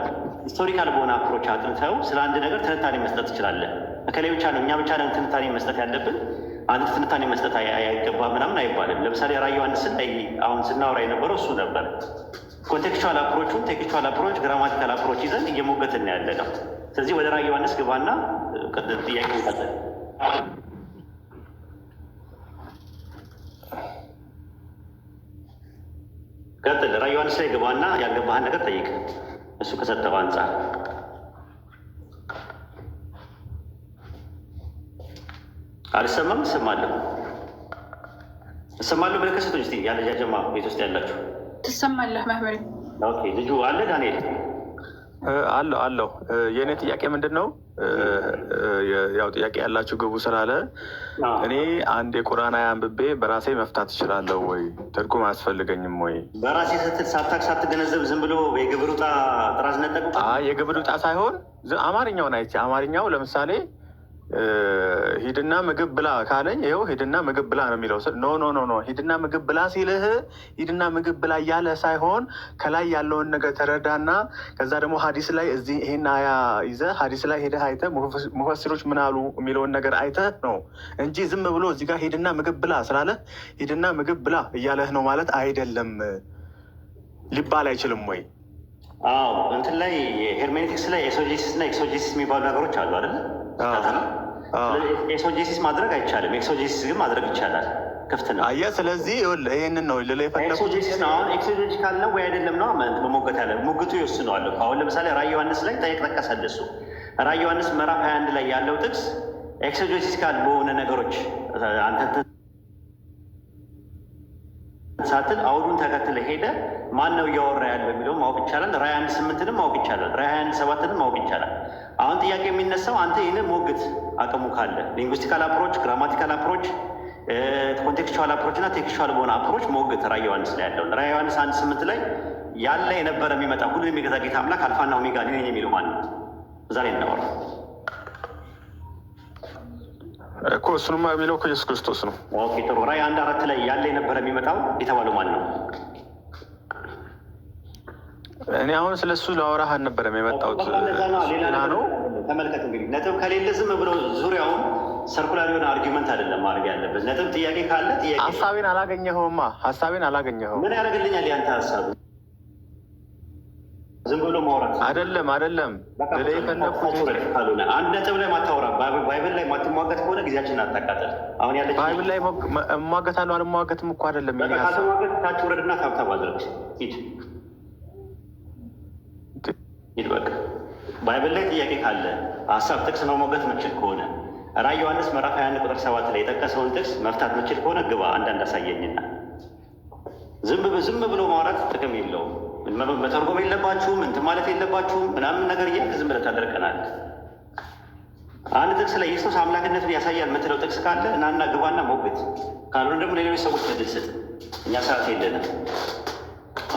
ሂስቶሪካል በሆነ አፕሮች አጥንተው ስለ አንድ ነገር ትንታኔ መስጠት ትችላለን። እከሌ ብቻ ነው እኛ ብቻ ነን ትንታኔ መስጠት ያለብን፣ አንድ ትንታኔ መስጠት አይገባ ምናምን አይባልም። ለምሳሌ ራዕየ ዮሐንስን ላይ አሁን ስናወራ የነበረው እሱ ነበር። ኮንቴክስቹዋል አፕሮቹን፣ ቴክስቹዋል አፕሮች፣ ግራማቲካል አፕሮች ይዘን እየሞገትን ያለ ነው። ስለዚህ ወደ ራዕየ ዮሐንስ ግባና ጥያቄ ይቀጥል። ቀጥል። ራዕየ ዮሐንስ ላይ ግባና ያልገባህን ነገር ጠይቅ። እሱ ከሰጠው አንጻር አልሰማም። እሰማለሁ ብለህ ከሰቶች ስ ያለ ጃጀማ ቤት ውስጥ ያላችሁ ትሰማለህ? መምህር ኦኬ። ልጁ አለ ዳንኤል አለው። የእኔ ጥያቄ ምንድን ነው? ያው ጥያቄ ያላችሁ ግቡ ስላለ እኔ አንድ የቁርአን አያ አንብቤ በራሴ መፍታት እችላለሁ ወይ? ትርጉም አያስፈልገኝም ወይ? በራሴ ስትል ሳታክ ሳትገነዘብ ዝም ብሎ የግብር ውጣ ጥራዝ ነጠቅ? የግብር ውጣ ሳይሆን አማርኛውን አይቼ አማርኛው ለምሳሌ ሂድና ምግብ ብላ ካለኝ ይኸው ሂድና ምግብ ብላ ነው የሚለው። ኖ ሂድና ምግብ ብላ ሲልህ ሂድና ምግብ ብላ እያለ ሳይሆን ከላይ ያለውን ነገር ተረዳና ከዛ ደግሞ ሀዲስ ላይ እዚህ ይሄን አያ ይዘህ ሀዲስ ላይ ሄደህ አይተህ ሙፈሲሮች ምን አሉ የሚለውን ነገር አይተህ ነው እንጂ ዝም ብሎ እዚህ ጋር ሂድና ምግብ ብላ ስላለህ ሂድና ምግብ ብላ እያለህ ነው ማለት አይደለም። ሊባል አይችልም ወይ? አዎ እንትን ላይ ሄርሜኔቲክስ ላይ ኤሶጂሲስ እና ኤክሶጂሲስ የሚባሉ ነገሮች አሉ አይደለ? ኤሶጂሲስ ማድረግ አይቻልም፣ ኤክሶጂሲስ ግን ማድረግ ይቻላል። ክፍት ነው። አየህ፣ ስለዚህ ይህንን ነው ልልህ የፈለኩት። ኤክሶጂሲስ ነው። አሁን ኤክሶጂሲካል ነው ወይ አይደለም ነው በሞገት ያለ ሙግቱ ይወስነዋል። አሁን ለምሳሌ ራዕየ ዮሐንስ ላይ ጠቀሰልህ እሱ ራዕየ ዮሐንስ ምዕራፍ 21 ላይ ያለው ጥቅስ ኤክሶጂሲካል በሆነ ነገሮች አንተ ሳትል አውዱን ተከትለ ሄደ ማን ነው እያወራ ያለው የሚለው ማወቅ ይቻላል። ራዕየ 1:8ንም ማወቅ ይቻላል። ራዕየ 1:7ንም ማወቅ ይቻላል። አሁን ጥያቄ የሚነሳው አንተ ይህንን ሞግት አቅሙ ካለ ሊንጉስቲካል አፕሮች፣ ግራማቲካል አፕሮች፣ ኮንቴክስቹዋል አፕሮች እና ቴክስቹዋል በሆነ አፕሮች ሞግት ራዕየ ዮሐንስ ላይ ያለውን ራዕየ ዮሐንስ 1:8 ላይ ያለ የነበረ የሚመጣ ሁሉን የሚገዛ ጌታ አምላክ አልፋና ኦሜጋ እኔ ነኝ የሚለው ማን ነው? እዛ ላይ እናወራ እኮ እሱንማ የሚለው እኮ ኢየሱስ ክርስቶስ ነው። ኦኬ ጥሩ። ራዕየ 1:4 ላይ ያለ የነበረ የሚመጣው የተባለው ማን ነው? እኔ አሁን ስለ እሱ ላወራህ አልነበረም የመጣሁት። ሌላ ነው። ተመልከት እንግዲህ ነጥብ ከሌለ ዝም ብሎ ዙሪያውን ሰርኩላር የሆነ አርጊመንት አይደለም ማድረግ ያለበት። ነጥብ ጥያቄ ካለ ጥያቄ። ሀሳቤን አላገኘኸውም። ምን ያደርግልኛል ያንተ ሀሳብ? ዝም ብሎ ማውራት አይደለም ልልህ የፈለኩት ካልሆነ አንድ ነጥብ ላይ ማታወራ ባይብል ላይ ማትሟገት ከሆነ ጊዜያችንን አታቃጥል። አሁን ያለች ባይብል ላይ እሟገታለሁ አልሟገትም እኮ አይደለም። ካልተሟገት ታች ውረድና ታብታብ አድርግ። ሂድ በቃ። ባይብል ላይ ጥያቄ ካለ ሀሳብ ጥቅስ መሞገት ምችል ከሆነ ራዕየ ዮሐንስ ምዕራፍ 21 ቁጥር 7 ላይ የጠቀሰውን ጥቅስ መፍታት ምችል ከሆነ ግባ አንዳንድ አሳየኝና። ዝም ብሎ ማውራት ጥቅም የለውም። መተርጎም የለባችሁም እንትን ማለት የለባችሁም ምናምን ነገር እያልክ ዝም ብለህ ታደርቀናለህ። አንድ ጥቅስ ላይ ኢየሱስ አምላክነቱን ያሳያል የምትለው ጥቅስ ካለ እናና ግባና ሞግት። ካልሆነ ደግሞ ለሌሎች ሰዎች እድል ስጥ። እኛ ሰዓት የለንም።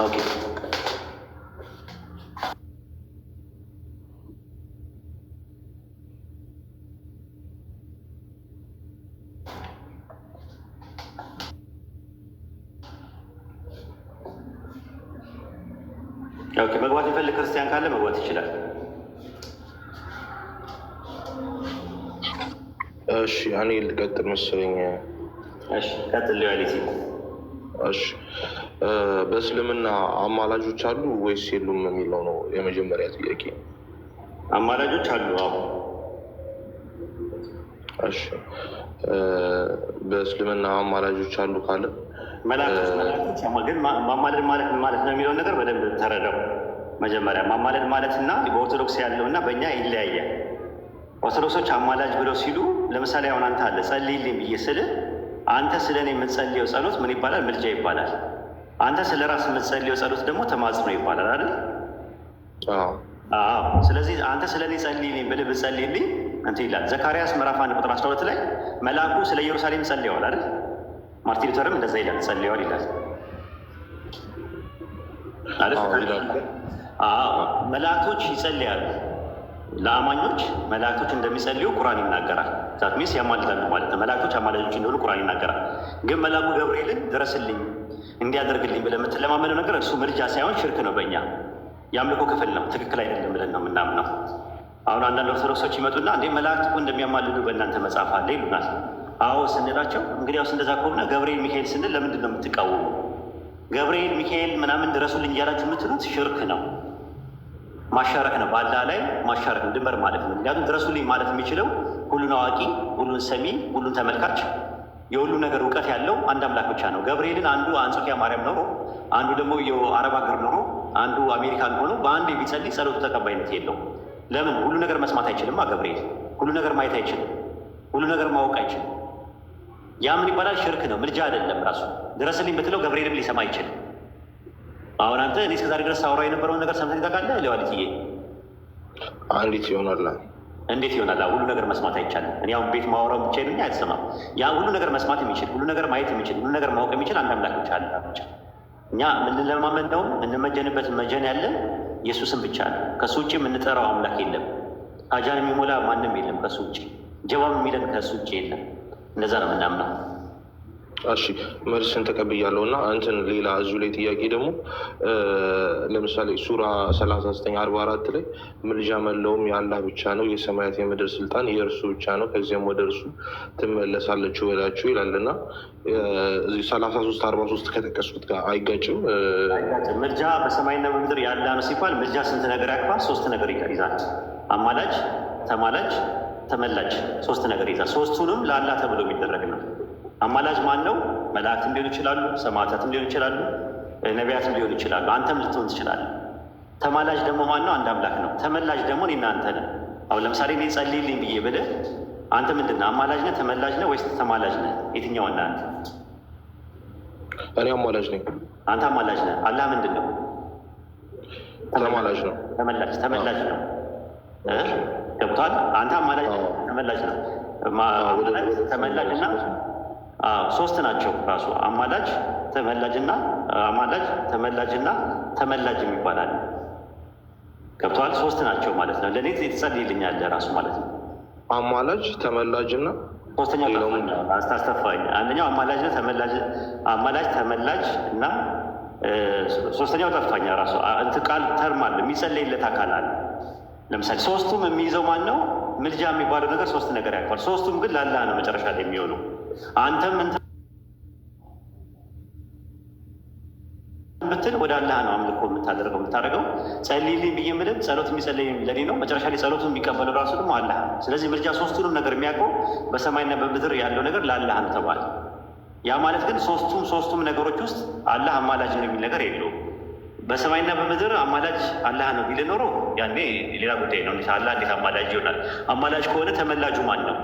ኦኬ ኦኬ። መግባት የሚፈልግ ክርስቲያን ካለ መግባት ይችላል። እሺ እኔ ልቀጥል መሰለኝ። እሺ ቀጥል። ሪያሊቲ እሺ በእስልምና አማላጆች አሉ ወይስ የሉም የሚለው ነው የመጀመሪያ ጥያቄ። አማላጆች አሉ። አዎ። እሺ በእስልምና አማላጆች አሉ ካለ መላእክቶች ግን ማማለድ ማለት ምን ማለት ነው የሚለውን ነገር በደንብ ተረዳው። መጀመሪያ ማማለድ ማለት እና በኦርቶዶክስ ያለው እና በእኛ ይለያያል። ኦርቶዶክሶች አማላጅ ብለው ሲሉ ለምሳሌ አሁን አንተ አለ ጸልይልኝ ብዬ ስልህ አንተ ስለ እኔ የምትጸልየው ጸሎት ምን ይባላል? ምልጃ ይባላል። አንተ ስለ ራስ የምትጸልየው ጸሎት ደግሞ ተማጽኖ ይባላል አይደል? አዎ። ስለዚህ አንተ ስለ እኔ ጸልይልኝ ብልህ ብትጸልይልኝ እንትን ይላል። ዘካርያስ ምዕራፍ 1 ቁጥር 12 ላይ መልአኩ ስለ ኢየሩሳሌም ጸልየዋል አይደል? ማርቲን ሉተርም እንደዛ ይላል፣ ጸልየዋል ይላል። መላእክቶች ይጸልያሉ። ለአማኞች መላእክቶች እንደሚጸልዩ ቁርአን ይናገራል። ዛት ሚንስ ያማልዳሉ ማለት ነው። መላእክቶች አማላጆች እንደሆኑ ቁርአን ይናገራል። ግን መልአኩ ገብርኤልን ድረስልኝ እንዲያደርግልኝ ብለህ የምትለማመነው ነገር እሱ ምልጃ ሳይሆን ሽርክ ነው። በእኛ የአምልኮ ክፍል ነው። ትክክል አይደለም ብለን ነው የምናምነው። አሁን አንዳንድ ኦርቶዶክሶች ይመጡና እንዴ መላእክት እኮ እንደሚያማልዱ በእናንተ መጽሐፍ አለ ይሉናል። አዎ ስንላቸው እንግዲያውስ እንደዛ ከሆነ ገብርኤል ሚካኤል ስንል ለምንድን ነው የምትቃወሙ? ገብርኤል ሚካኤል ምናምን ድረሱልኝ እያላችሁ የምትሉት ሽርክ ነው፣ ማሻረክ ነው። በአላህ ላይ ማሻረክ ነው፣ ድንበር ማለት ነው። ምክንያቱም ድረሱልኝ ማለት የሚችለው ሁሉን አዋቂ፣ ሁሉን ሰሚ፣ ሁሉን ተመልካች፣ የሁሉ ነገር እውቀት ያለው አንድ አምላክ ብቻ ነው። ገብርኤልን አንዱ አንጾኪያ ማርያም ኖሮ፣ አንዱ ደግሞ የአረብ ሀገር ኖሮ፣ አንዱ አሜሪካን ሆኖ በአንድ ቢጸልይ ጸሎቱ ተቀባይነት የለው። ለምን? ሁሉ ነገር መስማት አይችልም። ገብርኤል ሁሉ ነገር ማየት አይችልም፣ ሁሉ ነገር ማወቅ አይችልም። ያ ምን ይባላል? ሽርክ ነው፣ ምልጃ አይደለም። ራሱ ድረስልኝ ብትለው ገብርኤልም ሊሰማ አይችልም። አሁን አንተ እኔ እስከዛሬ ድረስ አውራ የነበረውን ነገር ሰምተህ ታውቃለህ? ሌዋሊትዬ አንዲት ይሆናል። እንዴት ይሆናል? ሁሉ ነገር መስማት አይቻልም። እኔ አሁን ቤት ማወራው ብቻ ነው አይሰማም። ያ ሁሉ ነገር መስማት የሚችል ሁሉ ነገር ማየት የሚችል ሁሉ ነገር ማወቅ የሚችል አንድ አምላክ ብቻ አለ። ብቻ እኛ የምንለማመደውም የምንመጀንበት መጀን ያለን ኢየሱስን ብቻ ነው። ከሱ ውጭ የምንጠራው አምላክ የለም። ሀጃን የሚሞላ ማንም የለም ከሱ ውጭ። ጀዋብ የሚለን ከሱ ውጭ የለም። እንደዛ ነው የምናምነው። እሺ መልስን ተቀብያለሁ። እና እንትን ሌላ እዚሁ ላይ ጥያቄ ደግሞ ለምሳሌ ሱራ 39:44 ላይ ምልጃ መለውም የአላህ ብቻ ነው፣ የሰማያት የምድር ስልጣን የእርሱ ብቻ ነው፣ ከዚያም ወደ እርሱ ትመለሳለችሁ በላችሁ ይላል። እና እዚህ 33:43 ከጠቀሱት ጋር አይጋጭም? ምልጃ በሰማይና በምድር ያለ ነው ሲባል ምልጃ ስንት ነገር ያቅፋል? 3 ነገር ይይዛል። አማላጅ፣ ተማላጅ፣ ተመላጅ 3 ነገር ይይዛል። 3ቱንም ለአላህ ተብሎ የሚደረግ ነው። አማላጅ ማን ነው? መላእክትም ሊሆኑ ይችላሉ፣ ሰማዕታትም ሊሆኑ ይችላሉ፣ ነቢያትም ሊሆኑ ይችላሉ፣ አንተም ልትሆን ትችላለህ። ተማላጅ ደግሞ ማን ነው? አንድ አምላክ ነው። ተመላጅ ደግሞ እኔና አንተ ነን። አሁን ለምሳሌ እኔ ጸልይልኝ ብዬ ብልህ አንተ ምንድን ነህ? አማላጅ ነህ? ተመላጅ ነህ? ወይስ ተማላጅ ነህ? የትኛው ነህ አንተ? እኔ አማላጅ ነኝ። አንተ አማላጅ ነህ። አላህ ምንድን ነው? ተማላጅ ነው። ተመላጅ ነው። ገብቶሃል? አንተ አማላጅ ተመላጅ ነው። ተመላጅ እና 3 ናቸው ራሱ አማላጅ፣ ተመላጅና አማላጅ፣ ተመላጅና ተመላጅ የሚባላል። ገብቶሃል? 3 ናቸው ማለት ነው። ለእኔ ትጸልይልኛለህ ራሱ ማለት ነው። አማላጅ፣ ተመላጅና 3ኛው አስታስተፋኝ። አንደኛው አማላጅ ነው፣ አማላጅ፣ ተመላጅ እና 3ኛው ጠፋኛ ራሱ እንትን ቃል ተርም አለ፣ የሚጸለይለት አካል አለ። ለምሳሌ 3ቱም የሚይዘው ማን ነው? ምልጃ የሚባለው ነገር 3 ነገር ያውቃል። 3ቱም ግን ለአላህ ነው መጨረሻ ላይ የሚሆነው። አንተም ብትል ወደ አላህ ነው አምልኮ የምታደርገው። ጸልይልኝ ብዬ ምልም ጸሎት የሚጸልይ ለኔ ነው። መጨረሻ ላይ ጸሎቱን የሚቀበለው ራሱ ደግሞ አላህ። ስለዚህ ምልጃ 3ቱንም ነገር የሚያውቀው በሰማይና በምድር ያለው ነገር ለአላህ ነው ተባለ። ያ ማለት ግን ሶስቱም ነገሮች ውስጥ አላህ አማላጅ ነው የሚል ነገር የለውም። በሰማይና በምድር አማላጅ አላህ ነው ቢል ኖሮ ያኔ ሌላ ጉዳይ ነው። አላህ እንዴት አማላጅ ይሆናል? አማላጅ ከሆነ ተመላጁ ማን ነው?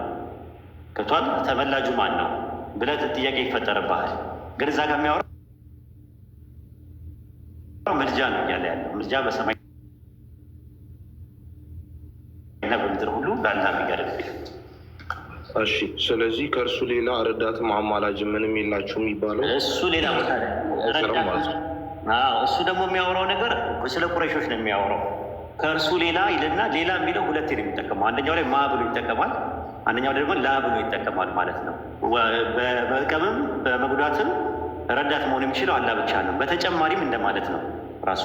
ከቷል ተመላጁ ማን ነው ብለህ ጥያቄ ይፈጠርብሃል። ግን እዛ ጋር የሚያወራው ምልጃ ነው እያለ ያለው። ምልጃ በሰማይና በምድር ሁሉ ለአላህ የሚያደርግ። እሺ ስለዚህ ከእርሱ ሌላ ረዳትም አማላጅ ምንም የላችሁ የሚባለው እሱ ሌላ ቦታ እሱ ደግሞ የሚያወራው ነገር ስለ ቁረይሾች ነው የሚያወራው። ከእርሱ ሌላ ይልና ሌላ የሚለው 2 ነው የሚጠቀመው። አንደኛው ላይ ማ ብሎ ይጠቀማል፣ አንደኛው ደግሞ ላ ብሎ ይጠቀማል ማለት ነው። በመጥቀምም በመጉዳትም ረዳት መሆን የሚችለው አላህ ብቻ ነው። በተጨማሪም እንደማለት ነው ራሱ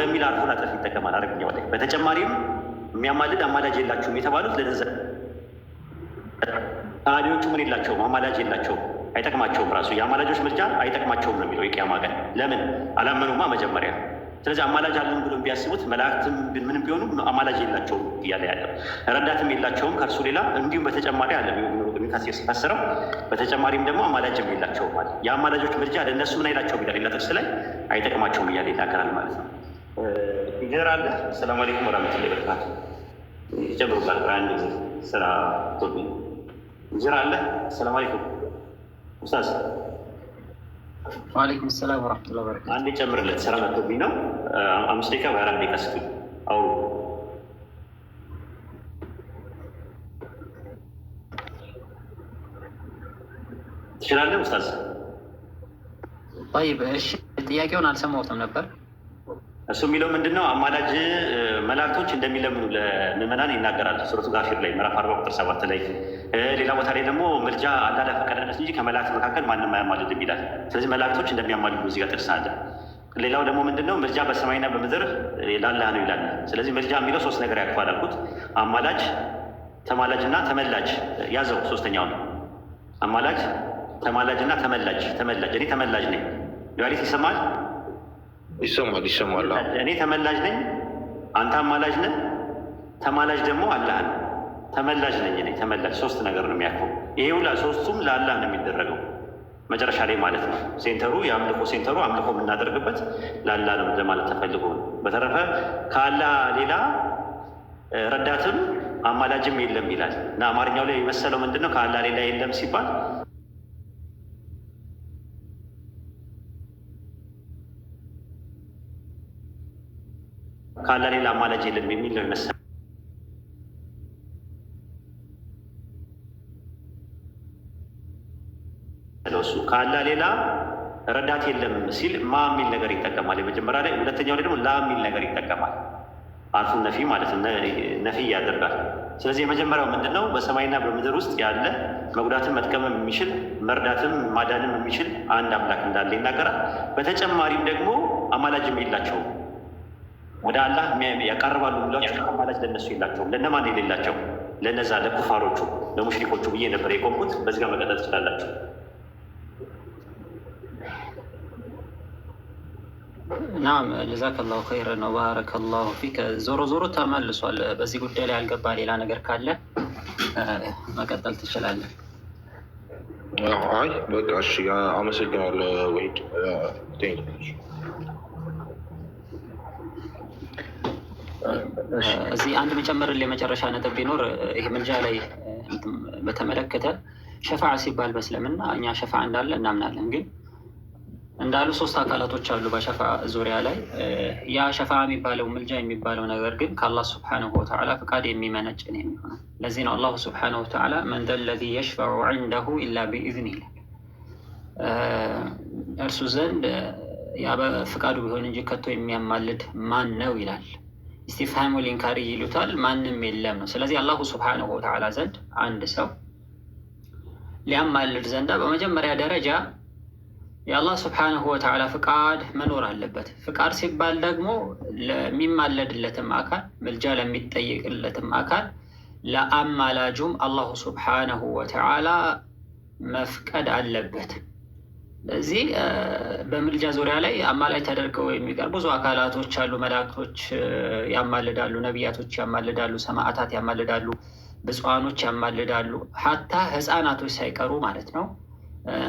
የሚል አርፎን አጠፍ ይጠቀማል አረግኛው ላይ። በተጨማሪም የሚያማልድ አማላጅ የላችሁም የተባሉት ለነዘ ታዲዎቹ ምን የላቸውም? አማላጅ የላቸውም፣ አይጠቅማቸውም። ራሱ የአማላጆች ምልጃ አይጠቅማቸውም ነው የሚለው የቂያማ ቀን። ለምን አላመኑማ መጀመሪያ። ስለዚህ አማላጅ አለን ብሎ ቢያስቡት መላእክትም ምንም ቢሆኑ አማላጅ የላቸውም እያለ ያለው ረዳትም የላቸውም ከእርሱ ሌላ። እንዲሁም በተጨማሪ አለ ሚካሴር ሲፈስረው በተጨማሪም ደግሞ አማላጅም የላቸውም ማለት የአማላጆች ምልጃ ለእነሱ ምን አይላቸውም ይላል ሌላ ጥቅስ ላይ አይጠቅማቸውም እያለ ይናገራል ማለት ነው። ኢንጂነር አለ። ሰላም አለይኩም ወራህመቱላሂ ወበረካቱ። ይጨምሩላል አንድ ጊዜ ስራ ቶቢ ኢንጂነር አለ። ሰላም አለይኩም ኡስታዝ። ወአለይኩም ሰላም ወራህመቱላሂ ወበረካቱ። አንድ ጨምርለት ስራ መጥቶብኝ ነው። 5 ደቂቃ በ4 ደቂቃ ስጡ። አውሩ ትችላለህ ኡስታዝ። طيب እሺ ጥያቄውን አልሰማሁትም ነበር። እሱ የሚለው ምንድን ነው? አማላጅ መላእክቶች እንደሚለምኑ ለምዕመናን ይናገራል። ሱረቱ ጋፊር ላይ ምዕራፍ 40 ቁጥር 7 ላይ ሌላ ቦታ ላይ ደግሞ ምልጃ አላህ ፈቀደለት እንጂ ከመላእክት መካከል ማንም አያማልድም ይላል። ስለዚህ መላእክቶች እንደሚያማልዱ እዚህ ጋር ጥቅስ አለ። ሌላው ደግሞ ምንድነው ምልጃ በሰማይና በምድር ለአላህ ነው ይላል። ስለዚህ ምልጃ የሚለው ሶስት ነገር ያክፋል አልኩት። አማላጅ፣ ተማላጅ እና ተመላጅ ያዘው። ሶስተኛው ነው አማላጅ፣ ተማላጅ እና ተመላጅ። እኔ ተመላጅ ነኝ። ዱዓሊት ይሰማል? ይሰማል። እኔ ተመላጅ ነኝ፣ አንተ አማላጅ ነህ። ተማላጅ ደግሞ አላህ ነው። ተመላጅ ነኝ እኔ ተመላጅ። ሶስት ነገር ነው የሚያክፈው። ይሄ ሁላ ሶስቱም ለአላህ ነው የሚደረገው መጨረሻ ላይ ማለት ነው። ሴንተሩ የአምልኮ ሴንተሩ አምልኮ የምናደርግበት ለአላህ ነው ለማለት ተፈልጎ ነው። በተረፈ ከአላህ ሌላ ረዳትም አማላጅም የለም ይላል እና አማርኛው ላይ የመሰለው ምንድነው ከአላህ ሌላ የለም ሲባል ከአላህ ሌላ አማላጅ የለም የሚል ነው የመሰለው። እሱ ከአላህ ሌላ ረዳት የለም ሲል ማ የሚል ነገር ይጠቀማል የመጀመሪያ ላይ። ሁለተኛው ላይ ደግሞ ላ የሚል ነገር ይጠቀማል። አልፉን ነፊ ማለት ነፊ ያደርጋል። ስለዚህ የመጀመሪያው ምንድነው በሰማይና በምድር ውስጥ ያለ መጉዳትን መጥቀምም የሚችል መርዳትም ማዳንም የሚችል አንድ አምላክ እንዳለ ይናገራል። በተጨማሪም ደግሞ አማላጅም የላቸውም። ወደ አላህ ያቀርባሉ ብሏቸው አማላጅ ለነሱ የላቸውም። ለነማን የሌላቸው? ለነዛ ለኩፋሮቹ ለሙሽሪኮቹ ብዬ ነበር የቆምኩት። በዚህ ጋር መቀጠል ትችላላችሁ። ናም ጀዛከላሁ ኸይረን ወባረከላሁ ፊክ። ዞሮ ዞሮ ተመልሷል። በዚህ ጉዳይ ላይ ያልገባ ሌላ ነገር ካለ መቀጠል ትችላለህ። አይ በቃ እሺ፣ አመሰግናለሁ ወሂድ። እዚህ አንድ መጨመርልህ የመጨረሻ ነጥብ ቢኖር ይህ ምልጃ ላይ በተመለከተ ሸፋዓ ሲባል በእስልምና እኛ ሸፋዓ እንዳለ እናምናለን። ግን እንዳሉ ሶስት አካላቶች አሉ በሸፋ ዙሪያ ላይ። ያ ሸፋ የሚባለው ምልጃ የሚባለው ነገር ግን ከአላህ ስብሓነሁ ወተዓላ ፍቃድ የሚመነጭ ነው የሚሆነው። ለዚህ ነው አላሁ ስብሓነሁ ወተዓላ መን ዘ ለዚ የሽፈዑ ዐንደሁ ኢላ ቢኢዝኒህ ይላል። እርሱ ዘንድ ያ በፍቃዱ ቢሆን እንጂ ከቶ የሚያማልድ ማን ነው ይላል። ኢስቲፍሃሙ ሊንካሪ ይሉታል። ማንም የለም ነው። ስለዚህ አላሁ ስብሓነሁ ወተዓላ ዘንድ አንድ ሰው ሊያማልድ ዘንዳ በመጀመሪያ ደረጃ የአላህ ስብሓነሁ ወተዓላ ፍቃድ መኖር አለበት። ፍቃድ ሲባል ደግሞ ለሚማለድለትም አካል ምልጃ ለሚጠየቅለትም አካል ለአማላጁም አላሁ ስብሓነሁ ወተዓላ መፍቀድ አለበት። ለዚህ በምልጃ ዙሪያ ላይ አማላጅ ተደርገው የሚቀርቡ ብዙ አካላቶች አሉ። መላእክቶች ያማልዳሉ፣ ነቢያቶች ያማልዳሉ፣ ሰማዕታት ያማልዳሉ፣ ብፁዓኖች ያማልዳሉ፣ ሀታ ህፃናቶች ሳይቀሩ ማለት ነው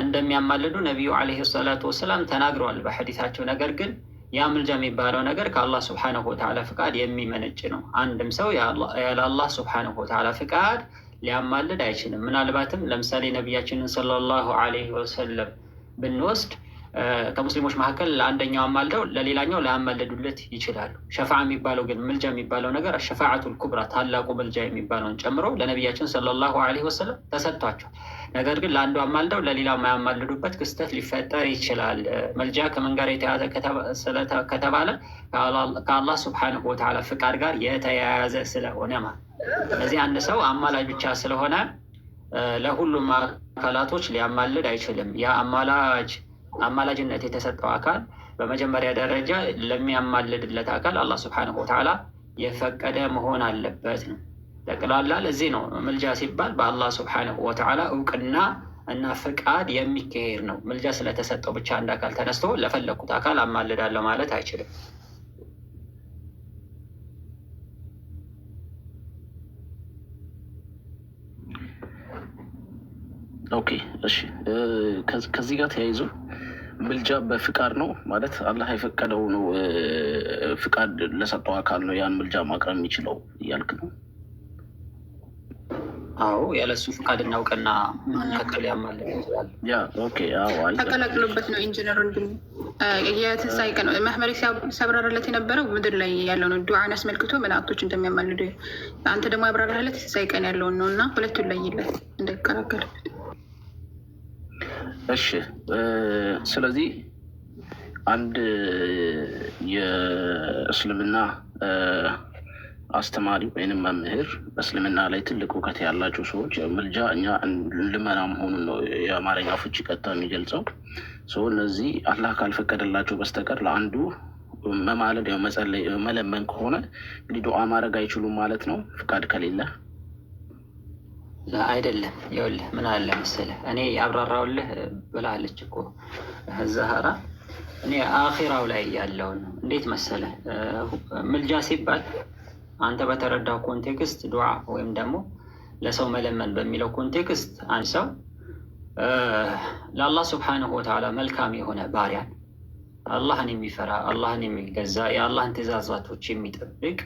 እንደሚያማልዱ ነቢዩ ዓለይሂ ሰላቱ ወሰላም ተናግረዋል በሐዲታቸው። ነገር ግን ያ ምልጃ የሚባለው ነገር ከአላህ ስብሓነሁ ወተዓላ ፍቃድ የሚመነጭ ነው። አንድም ሰው ያለ አላህ ስብሓነሁ ወተዓላ ፍቃድ ሊያማልድ አይችልም። ምናልባትም ለምሳሌ ነቢያችንን ሰለላሁ ዓለይሂ ወሰለም ብንወስድ ከሙስሊሞች መካከል ለአንደኛው አማልደው ለሌላኛው ላያማልዱለት ይችላሉ። ሸፋዓ የሚባለው ግን ምልጃ የሚባለው ነገር ሸፋዓቱል ኩብራ ታላቁ ምልጃ የሚባለውን ጨምሮ ለነቢያችን ሰለላሁ ዓለይሂ ወሰለም ተሰጥቷቸው፣ ነገር ግን ለአንዱ አማልደው ለሌላው የማያማልዱበት ክስተት ሊፈጠር ይችላል። መልጃ ከምን ጋር የተያዘ ከተባለ ከአላህ ስብሓነሁ ወተዓላ ፍቃድ ጋር የተያያዘ ስለሆነ ማለት። ስለዚህ አንድ ሰው አማላጅ ብቻ ስለሆነ ለሁሉም አካላቶች ሊያማልድ አይችልም። ያ አማላጅነት የተሰጠው አካል በመጀመሪያ ደረጃ ለሚያማልድለት አካል አላህ ስብሓነሁ ወተዓላ የፈቀደ መሆን አለበት ነው ጠቅላላ። ለዚህ ነው ምልጃ ሲባል በአላህ ስብሓነሁ ወተዓላ እውቅና እና ፍቃድ የሚካሄድ ነው። ምልጃ ስለተሰጠው ብቻ አንድ አካል ተነስቶ ለፈለኩት አካል አማልዳለሁ ማለት አይችልም። ኦኬ እሺ። ከዚህ ጋር ተያይዞ ምልጃ በፍቃድ ነው ማለት አላህ የፈቀደው ነው። ፍቃድ ለሰጠው አካል ነው ያን ምልጃ ማቅረብ የሚችለው እያልክ ነው? አዎ፣ ያለሱ ፍቃድ እናውቅና ማንከከል ያማልድ ይችላል። ያ ኦኬ። አዎ፣ ተቀላቅሎበት ነው ኢንጂነር ወንድም የትንሳኤ ቀን መሐመድ ሲያብራራለት የነበረው ምድር ላይ ያለው ነው። ዱዓን አስመልክቶ መላእክቶች እንደሚያማልዱ፣ አንተ ደግሞ ያብራራለት ትንሳኤ ቀን ያለውን ነው እና ሁለቱን ለይለት እንዳይከራከርበት። እሺ። ስለዚህ አንድ የእስልምና አስተማሪ ወይንም መምህር በእስልምና ላይ ትልቅ እውቀት ያላቸው ሰዎች ምልጃ እኛ ልመና መሆኑን ነው የአማርኛ ፍቺ ቀጥታ የሚገልጸው። እነዚህ አላህ ካልፈቀደላቸው በስተቀር ለአንዱ መማለድ ያው መጸለይ መለመን ከሆነ እንግዲህ ዱዓ ማድረግ አይችሉም ማለት ነው ፍቃድ ከሌለ። አይደለም። ይኸውልህ ምን አለ መሰለህ እኔ ያብራራውልህ ብላለች እኮ ዛህራ እኔ አኺራው ላይ ያለውን እንዴት መሰለህ ምልጃ ሲባል አንተ በተረዳው ኮንቴክስት ዱዓ ወይም ደግሞ ለሰው መለመን በሚለው ኮንቴክስት አንድ ሰው ለአላህ ስብሓንሁ ወተዓላ መልካም የሆነ ባሪያን አላህን የሚፈራ አላህን የሚገዛ የአላህን ትእዛዛቶች የሚጠብቅ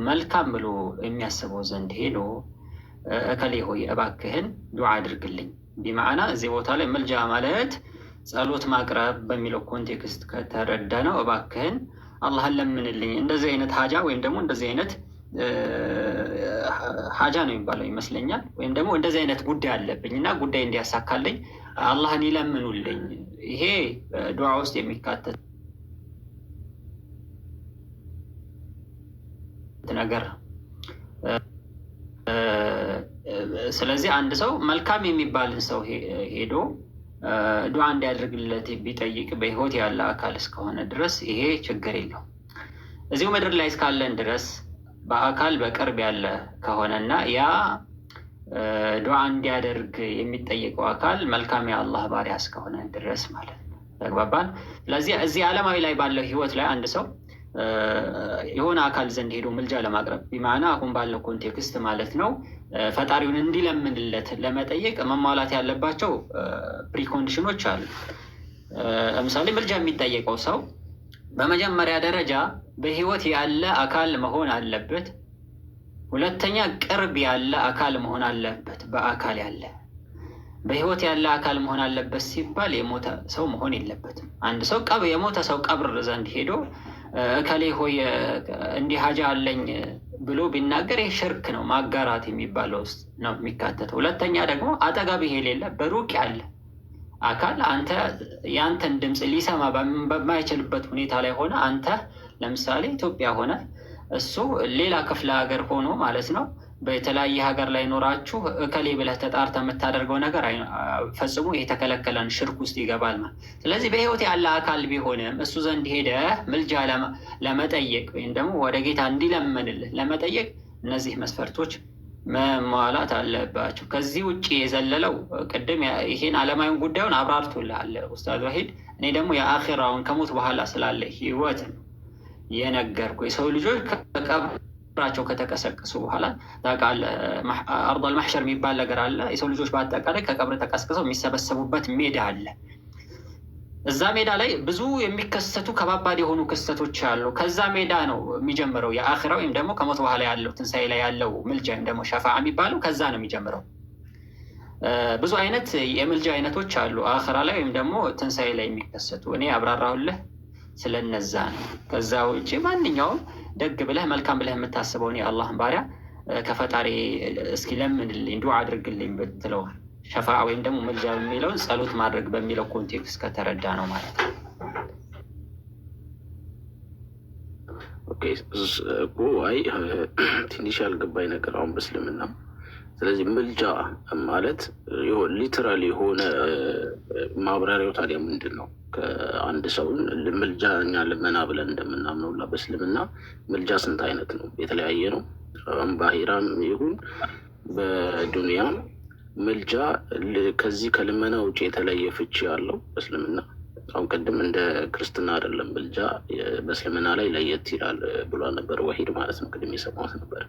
መልካም ብሎ የሚያስበው ዘንድ ሄዶ እከሌ ሆይ እባክህን ዱዓ አድርግልኝ ቢማዕና እዚህ ቦታ ላይ ምልጃ ማለት ጸሎት ማቅረብ በሚለው ኮንቴክስት ከተረዳ ነው። እባክህን አላህን ለምንልኝ እንደዚህ አይነት ሀጃ ወይም ደግሞ እንደዚህ አይነት ሀጃ ነው የሚባለው ይመስለኛል። ወይም ደግሞ እንደዚህ አይነት ጉዳይ አለብኝ እና ጉዳይ እንዲያሳካልኝ አላህን ይለምኑልኝ። ይሄ ዱዓ ውስጥ የሚካተት ነገር። ስለዚህ አንድ ሰው መልካም የሚባልን ሰው ሄዶ ዱዓ እንዲያደርግለት ቢጠይቅ በህይወት ያለ አካል እስከሆነ ድረስ ይሄ ችግር የለው። እዚሁ ምድር ላይ እስካለን ድረስ በአካል በቅርብ ያለ ከሆነና ያ ዱዓ እንዲያደርግ የሚጠየቀው አካል መልካም የአላህ ባሪያ እስከሆነ ድረስ ማለት ነው። ተግባባን። ስለዚህ እዚህ ዓለማዊ ላይ ባለው ህይወት ላይ አንድ ሰው የሆነ አካል ዘንድ ሄዶ ምልጃ ለማቅረብ ቢማዕና አሁን ባለው ኮንቴክስት ማለት ነው ፈጣሪውን እንዲለምንለት ለመጠየቅ መሟላት ያለባቸው ፕሪኮንዲሽኖች አሉ። ለምሳሌ ምልጃ የሚጠየቀው ሰው በመጀመሪያ ደረጃ በህይወት ያለ አካል መሆን አለበት። ሁለተኛ ቅርብ ያለ አካል መሆን አለበት። በአካል ያለ በህይወት ያለ አካል መሆን አለበት ሲባል የሞተ ሰው መሆን የለበትም። አንድ ሰው የሞተ ሰው ቀብር ዘንድ ሄዶ እከሌ ሆይ እንዲህ ሀጃ አለኝ ብሎ ቢናገር ይህ ሽርክ ነው፣ ማጋራት የሚባለው ውስጥ ነው የሚካተተው። ሁለተኛ ደግሞ አጠገብህ የሌለ በሩቅ ያለ አካል አንተ የአንተን ድምፅ ሊሰማ በማይችልበት ሁኔታ ላይ ሆነ አንተ ለምሳሌ ኢትዮጵያ ሆነ እሱ ሌላ ክፍለ ሀገር ሆኖ ማለት ነው በተለያየ ሀገር ላይ ኖራችሁ እከሌ ብለህ ተጣርተ የምታደርገው ነገር ፈጽሞ የተከለከለን ሽርክ ውስጥ ይገባል ማለት። ስለዚህ በህይወት ያለ አካል ቢሆንም እሱ ዘንድ ሄደህ ምልጃ ለመጠየቅ ወይም ደግሞ ወደ ጌታ እንዲለምንልህ ለመጠየቅ እነዚህ መስፈርቶች መሟላት አለባቸው። ከዚህ ውጭ የዘለለው ቅድም ይሄን ዓለማዊን ጉዳዩን አብራርቶልሃል ኡስታዝ ወሂድ። እኔ ደግሞ የአኺራውን ከሞት በኋላ ስላለ ህይወት የነገርኩ የሰው ልጆች ከቀብራቸው ከተቀሰቀሱ በኋላ ታውቃለህ አርዷል ማሕሸር የሚባል ነገር አለ። የሰው ልጆች በአጠቃላይ ከቀብር ተቀስቅሰው የሚሰበሰቡበት ሜዳ አለ። እዛ ሜዳ ላይ ብዙ የሚከሰቱ ከባባድ የሆኑ ክስተቶች አሉ። ከዛ ሜዳ ነው የሚጀምረው የአኺራ ወይም ደግሞ ከሞት በኋላ ያለው ትንሣኤ ላይ ያለው ምልጃ ወይም ደግሞ ሸፋዓ የሚባለው ከዛ ነው የሚጀምረው። ብዙ አይነት የምልጃ አይነቶች አሉ አኺራ ላይ ወይም ደግሞ ትንሣኤ ላይ የሚከሰቱ። እኔ አብራራሁልህ ስለነዛ ነው። ከዛ ውጭ ማንኛውም ደግ ብለህ መልካም ብለህ የምታስበውን የአላህን ባሪያ ከፈጣሪ እስኪ ለምንልኝ ዱዓ አድርግልኝ ብትለው ሸፋዓ ወይም ደግሞ ምልጃ የሚለውን ጸሎት ማድረግ በሚለው ኮንቴክስት ከተረዳ ነው ማለት ነው። ኦኬ እኮ አይ ትንሽ ያልገባኝ ነገር አሁን በእስልምና ስለዚህ ምልጃ ማለት ሊትራሊ የሆነ ማብራሪያው ታዲያ ምንድን ነው? ከአንድ ሰውን ምልጃ እኛ ልመና ብለን እንደምናምነው በእስልምና ምልጃ ስንት አይነት ነው? የተለያየ ነው። ባሂራም ይሁን በዱንያም ምልጃ ከዚህ ከልመና ውጭ የተለየ ፍቺ ያለው በእስልምና? አሁን ቅድም እንደ ክርስትና አይደለም ምልጃ በእስልምና ላይ ለየት ይላል ብሏል ነበር ወሂድ ማለት ነው። ቅድም የሰማሁት ነበር።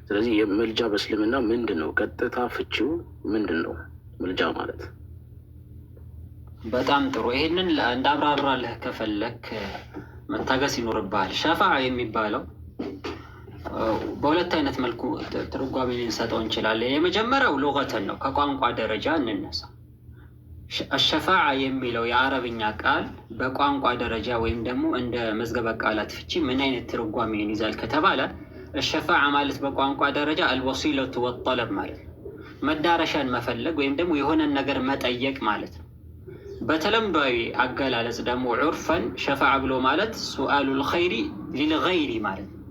ስለዚህ የምልጃ በእስልምና ምንድን ነው? ቀጥታ ፍቺው ምንድን ነው ምልጃ ማለት? በጣም ጥሩ። ይህንን እንዳብራራልህ ከፈለክ መታገስ ይኖርብሃል። ሸፋዓ የሚባለው በሁለት አይነት መልኩ ትርጓሜ ልንሰጠው እንችላለን። የመጀመሪያው ሉገተን ነው፣ ከቋንቋ ደረጃ እንነሳ። አሸፋዓ የሚለው የአረብኛ ቃል በቋንቋ ደረጃ ወይም ደግሞ እንደ መዝገበ ቃላት ፍቺ ምን አይነት ትርጓሜን ይዛል ከተባለ الشفاعة ማለት በቋንቋ ደረጃ الوسيلة والطلب ማለት ነው። መዳረሻን መፈለግ ወይም ደግሞ የሆነ ነገር መጠየቅ ማለት ነው። በተለምዷዊ አገላለጽ ደግሞ ዑርፈን ሸፋዓ ብሎ ማለት ሱአሉል ኸይሪ ሊልገይሪ ማለት ነው።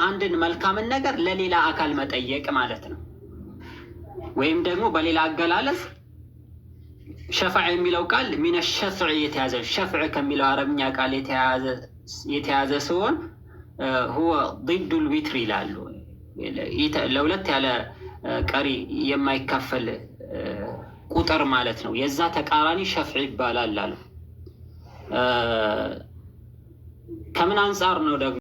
አንድን መልካምን ነገር ለሌላ አካል መጠየቅ ማለት ነው። ወይም ደግሞ በሌላ አገላለጽ ሸፍዕ የሚለው ቃል ሚነ ሸፍዕ የተያዘ ሸፍዕ ከሚለው አረብኛ ቃል የተያዘ ሲሆን ሁወ ዲዱል ዊትር ይላሉ። ለሁለት ያለ ቀሪ የማይካፈል ቁጥር ማለት ነው። የዛ ተቃራኒ ሸፍዕ ይባላል አሉ። ከምን አንጻር ነው ደግሞ